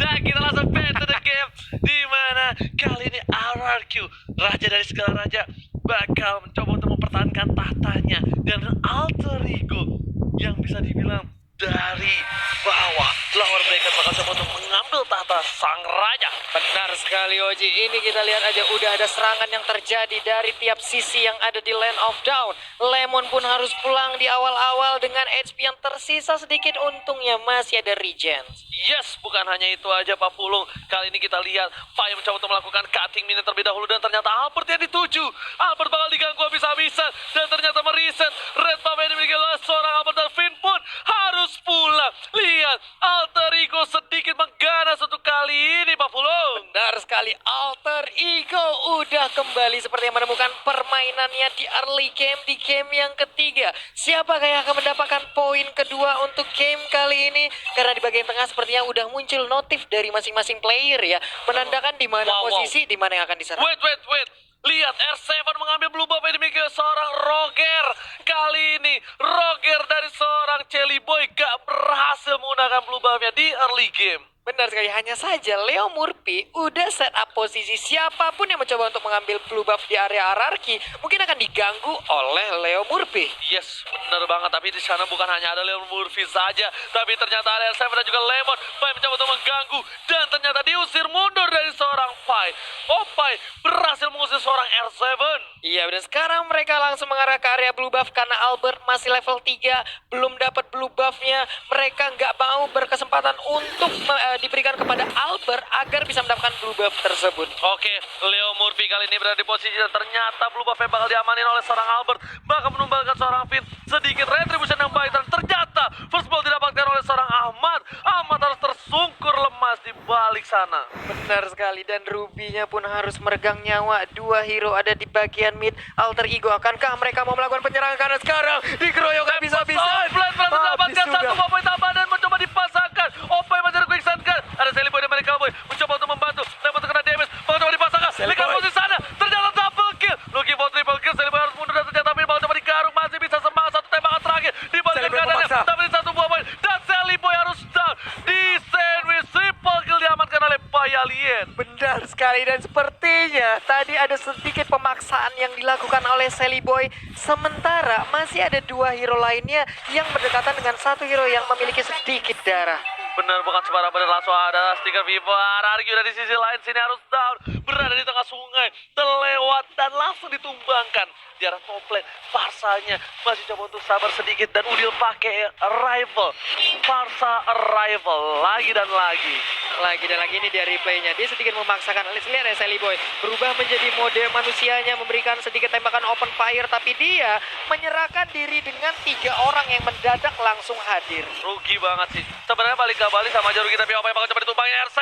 Dan kita langsung back to the game, di mana kali ini RRQ, raja dari segala raja, bakal mencoba untuk mempertahankan tahtanya. Dan Alter Ego yang bisa dibilang dari bawah, lawan mereka bakal coba untuk mengambil tahta sang raja. Benar sekali Oji, ini kita lihat aja udah ada serangan yang terjadi dari tiap sisi yang ada di Land of Dawn. Lemon pun harus pulang di awal-awal dengan HP yang tersisa sedikit, untungnya masih ada regen. Yes, bukan hanya itu aja Pak Pulung. Kali ini kita lihat Pai mencoba untuk melakukan cutting minion terlebih dahulu dan ternyata Albert yang dituju. Albert bakal diganggu habis-habisan dan ternyata meriset. Red Buff yang dimiliki oleh seorang Albert dan Finn pun harus pulang. Lihat, Alter Ego sedikit mengganas untuk kali ini Pak Pulung. Benar sekali, Alter Ego udah kembali seperti yang menemukan permainannya di early game, di game yang ketiga. Siapakah yang akan mendapatkan poin kedua untuk game kali ini? Karena di bagian tengah sepertinya udah muncul notif dari masing-masing player ya, menandakan di mana posisi, di mana yang akan diserang. Wait. Lihat, R7 mengambil blue buff yang dimiliki seorang Roger. Kali ini, Roger dari seorang Chelly Boy gak berhasil menggunakan blue buffnya di early game. Benar sekali, hanya saja Leo Murphy udah set up posisi. Siapapun yang mencoba untuk mengambil blue buff di area hierarki mungkin akan diganggu oleh Leo Murphy. Yes, benar banget. Tapi di sana bukan hanya ada Leo Murphy saja, tapi ternyata ada R7 dan juga Lemon. Pai mencoba untuk mengganggu dan ternyata diusir mundur dari seorang Pai. Oh, Pai berhasil mengusir seorang R7. Iya, dan sekarang mereka langsung mengarah ke area blue buff karena Albert masih level 3, belum dapat blue buffnya. Mereka nggak mau berkesempatan untuk diberikan kepada Albert agar bisa mendapatkan blue buff tersebut. Oke, Leo Murphy kali ini berada di posisi dan ternyata blue buff yang bakal diamanin oleh seorang Albert, bakal menumbangkan seorang Finn. Sedikit retribution yang baik dan ternyata first ball didapatkan oleh seorang Ahmad. Ahmad harus tersungkur lemas di balik sana. Benar sekali, dan Ruby-nya pun harus meregang nyawa. Dua hero ada di bagian mid. Alter Ego, akankah mereka mau melakukan penyerangan? Karena sekarang dikeroyok habis-habisan. Pelan-pelan mendapatkan satu poin tambahan dan mencoba dipasangkan. Opai masih ada quick stand. Ada Sally Boy dan mereka Boy mencoba untuk membantu. Lemon terkena damage, mencoba dipasangkan. Lihat posisi sana, ternyata double kill. Looking for triple kill, Sally Boy harus mundur dan ternyata Finn coba digaruk. Masih bisa semangat satu tembakan terakhir. Dibalikkan keadaannya, dapetin satu buah poin. Dan Sally Boy harus down. Di sandwich, triple kill diamankan oleh Pai Alien. Benar sekali, dan sepertinya tadi ada sedikit pemaksaan yang dilakukan oleh Sally Boy. Sementara masih ada dua hero lainnya yang berdekatan dengan satu hero yang memiliki sedikit darah. Benar, bukan sembarang benar, langsung ada stiker Viva RRQ dari sisi lain. Sini harus down, berada di tengah sungai, terlewat dan langsung ditumbangkan di arah top lane. Farsanya masih coba untuk sabar sedikit dan Udil pakai arrival. Farsa arrival lagi dan lagi. Lagi dan lagi, ini dari replaynya. Dia sedikit memaksakan. Lihat ya, Sally Boy berubah menjadi mode manusianya, memberikan sedikit tembakan open fire, tapi dia menyerahkan diri dengan 3 orang yang mendadak langsung hadir. Rugi banget sih. Sebenarnya balik ke balik sama aja rugi, tapi apa yang bakal coba ditumbangin R7.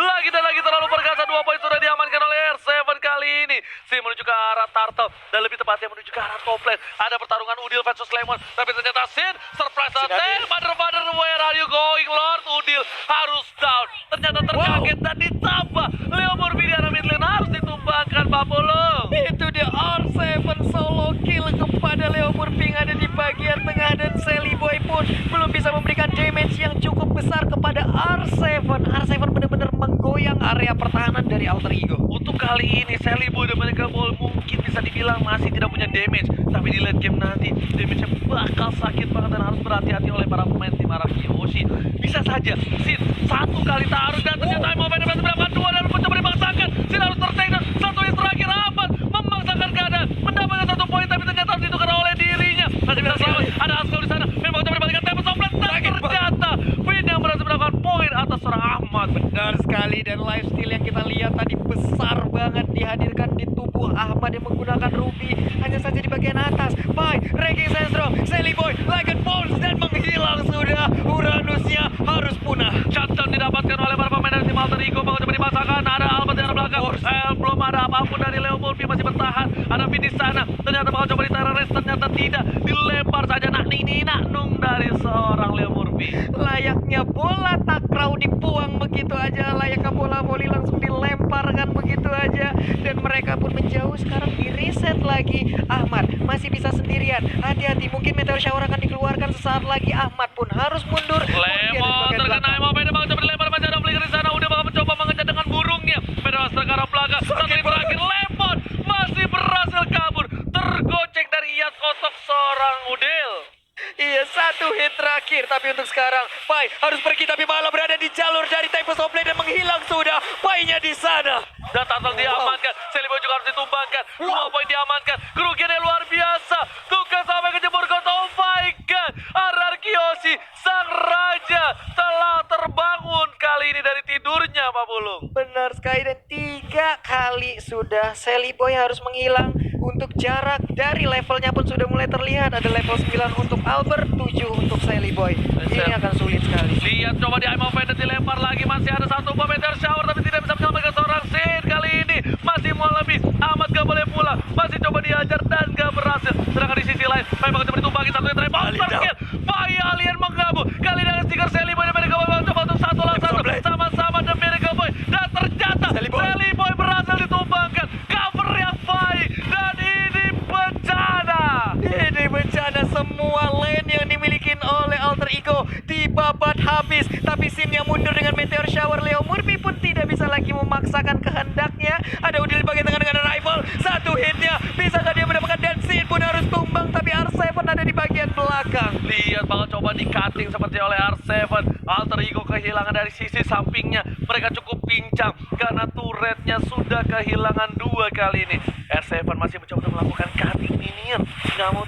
Lagi dan lagi terlalu perkasa, 2 poin sudah diamankan oleh R7 kali ini. Si menuju ke arah arah Turtle dan lebih tepatnya menuju ke arah top lane. Ada pertarungan Udil versus Lemon, tapi ternyata Sin surprise attack. Mother where are you going Lord? Udil harus down. Ternyata terkaget dan ditambah. Leo Murphy di arah mid lane harus ditumbangkan Pak Pulung. Itu dia R7 solo kill kepada Leo Murphy yang ada di bagian tengah, dan Sally Boy pun belum bisa memberikan damage yang cukup besar kepada R7. R7 benar-benar menggoyang area pertahanan dari Alter Ego. Untuk kali ini Sally Boy dan mereka Ball mungkin bisa dibilang masih tidak punya damage, tapi di late game nanti damage-nya bakal sakit banget dan harus berhati-hati oleh para pemain tim arah Kyoshi. Bisa saja Sin satu kali taruh dan ternyata Imovender berhasil mendapatkan dua dan mencoba dipaksakan. Sin harus tertake dan satu yang terakhir aman memaksakan keadaan mendapatkan 1 poin, tapi ternyata harus ditukar oleh dirinya. Masih bisa selamat, ada Askol di sana. Memang coba dibalikan tempo Somplet dan ternyata Win yang berhasil mendapatkan poin atas seorang Ahmad. Benar sekali, dan lifesteal yang kita lihat tadi besar banget dihadirkan di tubuh Ahmad yang menggunakan Ruby hanya saja di bagian atas. Baik, ranking Sandstorm, Sally Boy, Legend Bones dan menghilang sudah. Uranusnya harus punah. Shutdown didapatkan oleh para pemain dari tim Alter Ego. Bakal coba dipaksakan. Ada Albert di arah belakang. Belum ada apapun dari Leo Murphy, masih bertahan. Ada Fit di sana. Ternyata bakal coba ditarik, ternyata tidak. Dilempar saja nak dari seorang Leo Murphy. Layaknya bola takraw dibuang begitu aja, layaknya bola voli langsung dilemparkan begitu aja, dan mereka pun menjauh. Sekarang di reset lagi. Ahmad masih bisa sendirian, hati-hati, mungkin meteor shower akan dikeluarkan sesaat lagi. Ahmad pun harus mundur. Lemon terkena Imovender, bakal coba dilempar, masih ada flicker di sana. Udah bakal mencoba mengejar dengan burungnya. Pedras ke arah belakang. Satu yang terakhir Lemon masih berhasil kabur, tergocek dari Iyas kotok seorang Udil. Iya, satu hit terakhir, tapi untuk sekarang Pai harus pergi, tapi malah berada di jalur dari Tempest of Blade dan menghilang sudah. Pai-nya di sana. Dan Turtle diamankan, Sally Boy juga harus ditumbangkan. 2 poin diamankan, kerugiannya luar biasa. Tugas sampai kejebur got, oh my god. RR Kyoshi, sang raja telah terbangun kali ini dari tidurnya Pak Pulung. Benar sekali, dan 3 kali sudah Sally Boy harus menghilang. Untuk jarak dari levelnya pun sudah mulai terlihat. Ada level 9 untuk Albert, 7 untuk Sally Boy. Ini akan sulit sekali. Lihat coba di Imovender dilempar lagi, masih ada satu bom meteor shower tapi tidak bisa menyelamatkan seorang Sin. Kali ini masih mau lebih, Ahmad gak boleh pulang, masih coba diajar dan gak berhasil. Sedangkan di sisi lain memang coba ditumpangi satu yang terakhir. Monster kill, Bahaya Alien menggabung. Kali ini ada stiker Sally Boy dan Miracle Boy coba untuk satu lawan satu sama-sama, dan Miracle Boy, dan ternyata Sally Boy berhasil ditumbangkan. Cover yang baik, dan ini bencana. Ini bencana, semua lane yang dimiliki oleh Alter Ego dibabat habis. Tapi Sin yang mundur dengan meteor shower. Leo Murphy pun tidak bisa lagi memaksakan kehendaknya. Ada Udil di bagian tengah dengan rifle. Satu hitnya, bisakah dia mendapatkan, dan Sin pun harus tumbang, tapi R7 ada di bagian belakang. Lihat bakal coba di cutting seperti oleh R7. Alter Ego kehilangan dari sisi sampingnya. Mereka cukup pincang karena turretnya sudah kehilangan 2 kali ini. R7 masih mencoba untuk melakukan cutting minion. Namun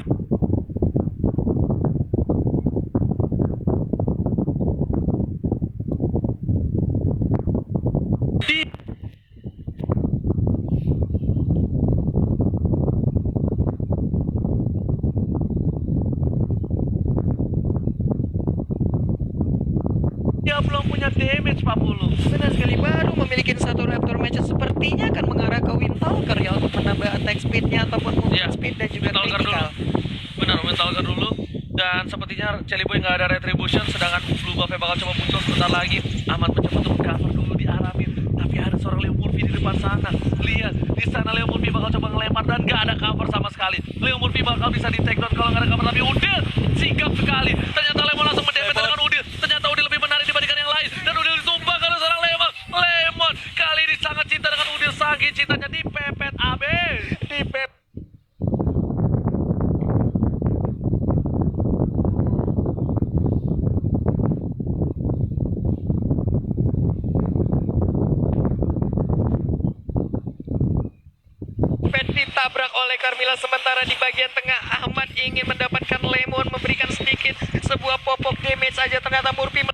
dia belum punya damage Pak Pulung. Benar sekali, baru memiliki satu Raptor Match, sepertinya akan mengarah ke Windtalker ya untuk menambah attack speednya ataupun movement speed dan juga Windtalker critical. Benar, Windtalker dulu. Dan sepertinya Sally Boy nggak ada retribution, sedangkan blue buff bakal coba muncul sebentar lagi. Ahmad mencoba untuk cover dulu di arah mid, tapi ada seorang Leo Murphy di depan sana. Lihat, di sana Leo Murphy bakal coba ngelempar dan nggak ada cover sama sekali. Leo Murphy bakal bisa di take down kalau nggak ada cover, tapi Udil sigap sekali. Ternyata Lemon langsung mendepet dengan Udil. Ternyata Udil lebih menarik dibandingkan yang lain, dan Udil ditumbang oleh seorang Lemon. Lemon kali ini sangat cinta dengan Udil, saking cintanya dipepet abis. Dipep. Ditabrak oleh Carmilla, sementara di bagian tengah Ahmad ingin mendapatkan Lemon, memberikan sedikit sebuah pop-up damage saja. Ternyata Murphy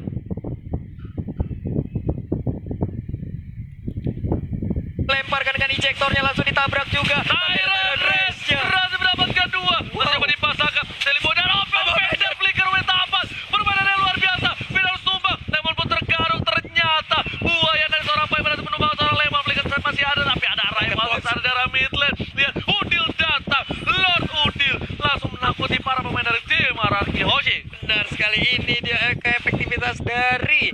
lemparkan dengan ejectornya, langsung ditabrak juga. Iron Race berhasil mendapatkan 2. Masih coba dipasangkan Sally Boy dan open beda flicker with tapas. Permainannya luar biasa. Bin harus tumbang. Lemon pun tergaruk. Ternyata buaya dari seorang Pai berhasil menumbang seorang Lemon. Flicker masih ada, tapi ada rival di sana dari mid lane. Lihat Udil ini dia keefektivitas dari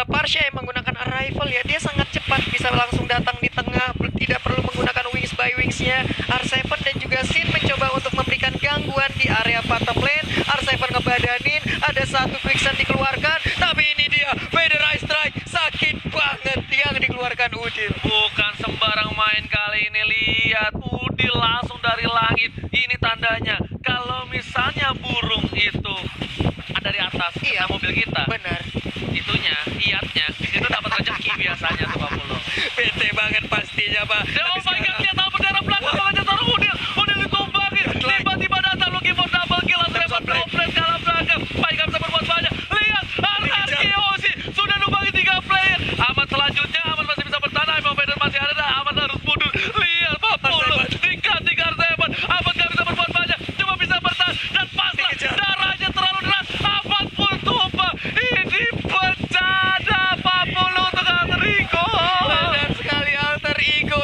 Parsha yang menggunakan arrival ya. Dia sangat cepat, bisa langsung datang di tengah, tidak perlu menggunakan wings by wingsnya. R7 dan juga Sin mencoba untuk memberikan gangguan di area bottom lane. R7 ngebadanin, ada satu quicksand dikeluarkan, tapi ini dia Vader Ice Strike, sakit banget yang dikeluarkan Udil. Bukan sembarang main kali ini, lihat Udil langsung dari langit. Ini tandanya kalau misalnya burung itu ada di atas Iya. mobil kita, Benar. itunya, iatnya, itu dapat rezeki biasanya tuh Pak Pulo. Bete banget pastinya, Pak. Ya, oh my god, lihat apa darah belakang banget taruh Udil. Udil ditumbangin. Tiba-tiba datang Lucky for double kill. Langsung dapat droplet ke dalam belakang. Baik, gak bisa berbuat banyak. Lihat, RRQOC sudah numbangin 3 player. Amat selanjutnya, Amat masih bisa bertahan. Emang Vader masih ada, Amat harus mundur. Lihat, Pak Pulo. Dikat di R7. Amat gak bisa berbuat banyak. Cuma bisa bertahan. Dan pasrah. Darahnya terlalu deras. Amat pun tumpah. Ini bencana Pak Pulo untuk Alterigo. Benar sekali, Alter Ego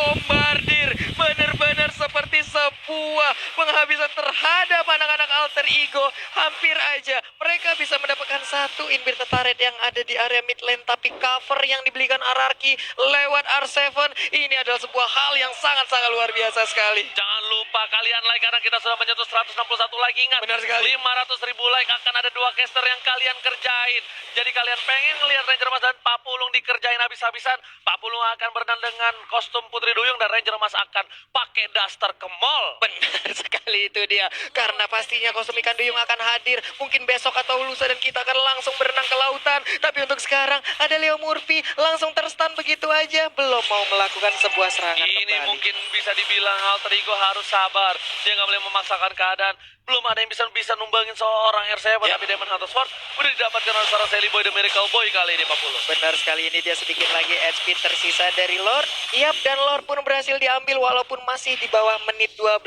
dibombardir. Benar-benar seperti sebuah penghabisan terhadap anak-anak Alter Ego. Hampir aja mereka bisa mendapatkan satu inverted turret yang ada di area mid lane, tapi cover yang dibelikan RRQ lewat R7 ini adalah sebuah hal yang sangat-sangat luar biasa sekali. Jangan lupa kalian like karena kita sudah menyentuh 161 like. Ingat, Benar sekali. 500.000 like akan ada 2 caster yang kalian kerjain. Jadi kalian pengen ngelihat Ranger Mas dan Pak Pulung dikerjain habis-habisan, Pak Pulung akan berenang dengan kostum Putri Duyung dan Ranger Mas akan pakai daster ke mall. Benar sekali itu dia. Karena pastinya kostum ikan duyung akan hadir mungkin besok atau lusa dan kita akan langsung berenang ke lautan. Tapi untuk sekarang ada Leo Murphy langsung terstun begitu aja, belum mau melakukan sebuah serangan Ini kembali. mungkin bisa dibilang Alter Ego harus sabar. Dia nggak boleh memaksakan keadaan. Belum ada yang bisa numbangin seorang R7, tapi Demon Hunter Sword udah didapatkan oleh seorang Sally Boy The Miracle Boy kali ini Pak Pulung. Benar sekali, ini dia sedikit lagi HP tersisa dari Lord. Yap, dan Lord pun berhasil diambil walaupun masih di bawah menit 12.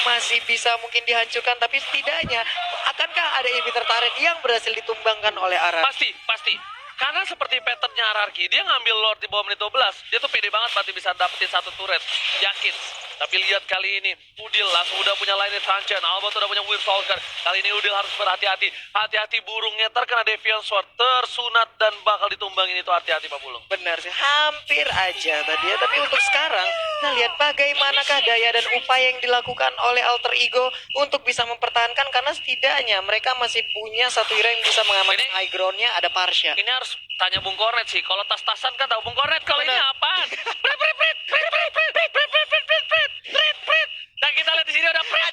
Masih bisa mungkin dihancurkan, tapi setidaknya akankah ada inhibitor turret yang berhasil ditumbangkan oleh Aran? Pasti. Karena seperti patternnya RRQ, dia ngambil Lord di bawah menit 12. Dia tuh pede banget berarti bisa dapetin satu turret. Yakin. Tapi lihat kali ini, Udil langsung udah punya line Sanchen. Albert udah punya Weird Falcon. Kali ini Udil harus berhati-hati. Hati-hati burungnya terkena Deviant Sword. Tersunat dan bakal ditumbangin itu, hati-hati Pak Pulung. Benar sih, hampir aja tadi ya. Tapi untuk sekarang, kita lihat bagaimanakah daya dan upaya yang dilakukan oleh Alter Ego untuk bisa mempertahankan. Karena setidaknya mereka masih punya satu hero yang bisa mengamankan Ini- high ground-nya, ada Parsha. Ini harus tanya Bung Kornet sih. Kalau tas-tasan kan tahu Bung Kornet. Kalau ini Benar. apaan? Prit. Dan kita lihat di sini ada prit.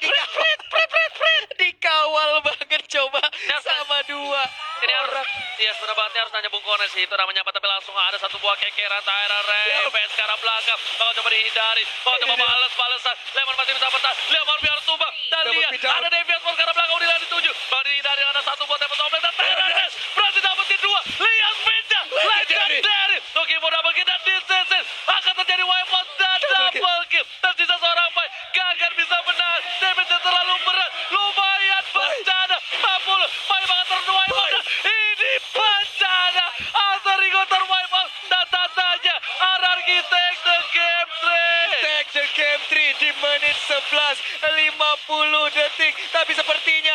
Dikawal banget coba sama dua. Ini harus, iya benar banget, ini harus nanya Bung Kornet sih. Itu namanya apa, tapi langsung ada satu buah kekeran Tyra Ray. Ke arah belakang. Bakal coba dihindari. Bakal coba balesan. Lemon masih bisa bertahan. Lemon biar tumbang. Dan Double lihat, beat down. ada Deviant Sword ke arah belakang. Udah dituju. Bakal dihindari, ada satu buah tempat topeng. Dan Tyra Ray berarti dapetin 2. Lihat speednya. Legendary. Toki mau double kill dan disesin. Akan terjadi wipe out dan double kill. Tersisa seorang fight. Gagal bisa menang. Damage terlalu berat. Lumayan bencana. 40. Fight banget terwipe out. Ini bencana. Alter Ego terwipe out. Dan tandanya RRQ take the game 3. Take the game 3 di menit 11 50 detik. Tapi sepertinya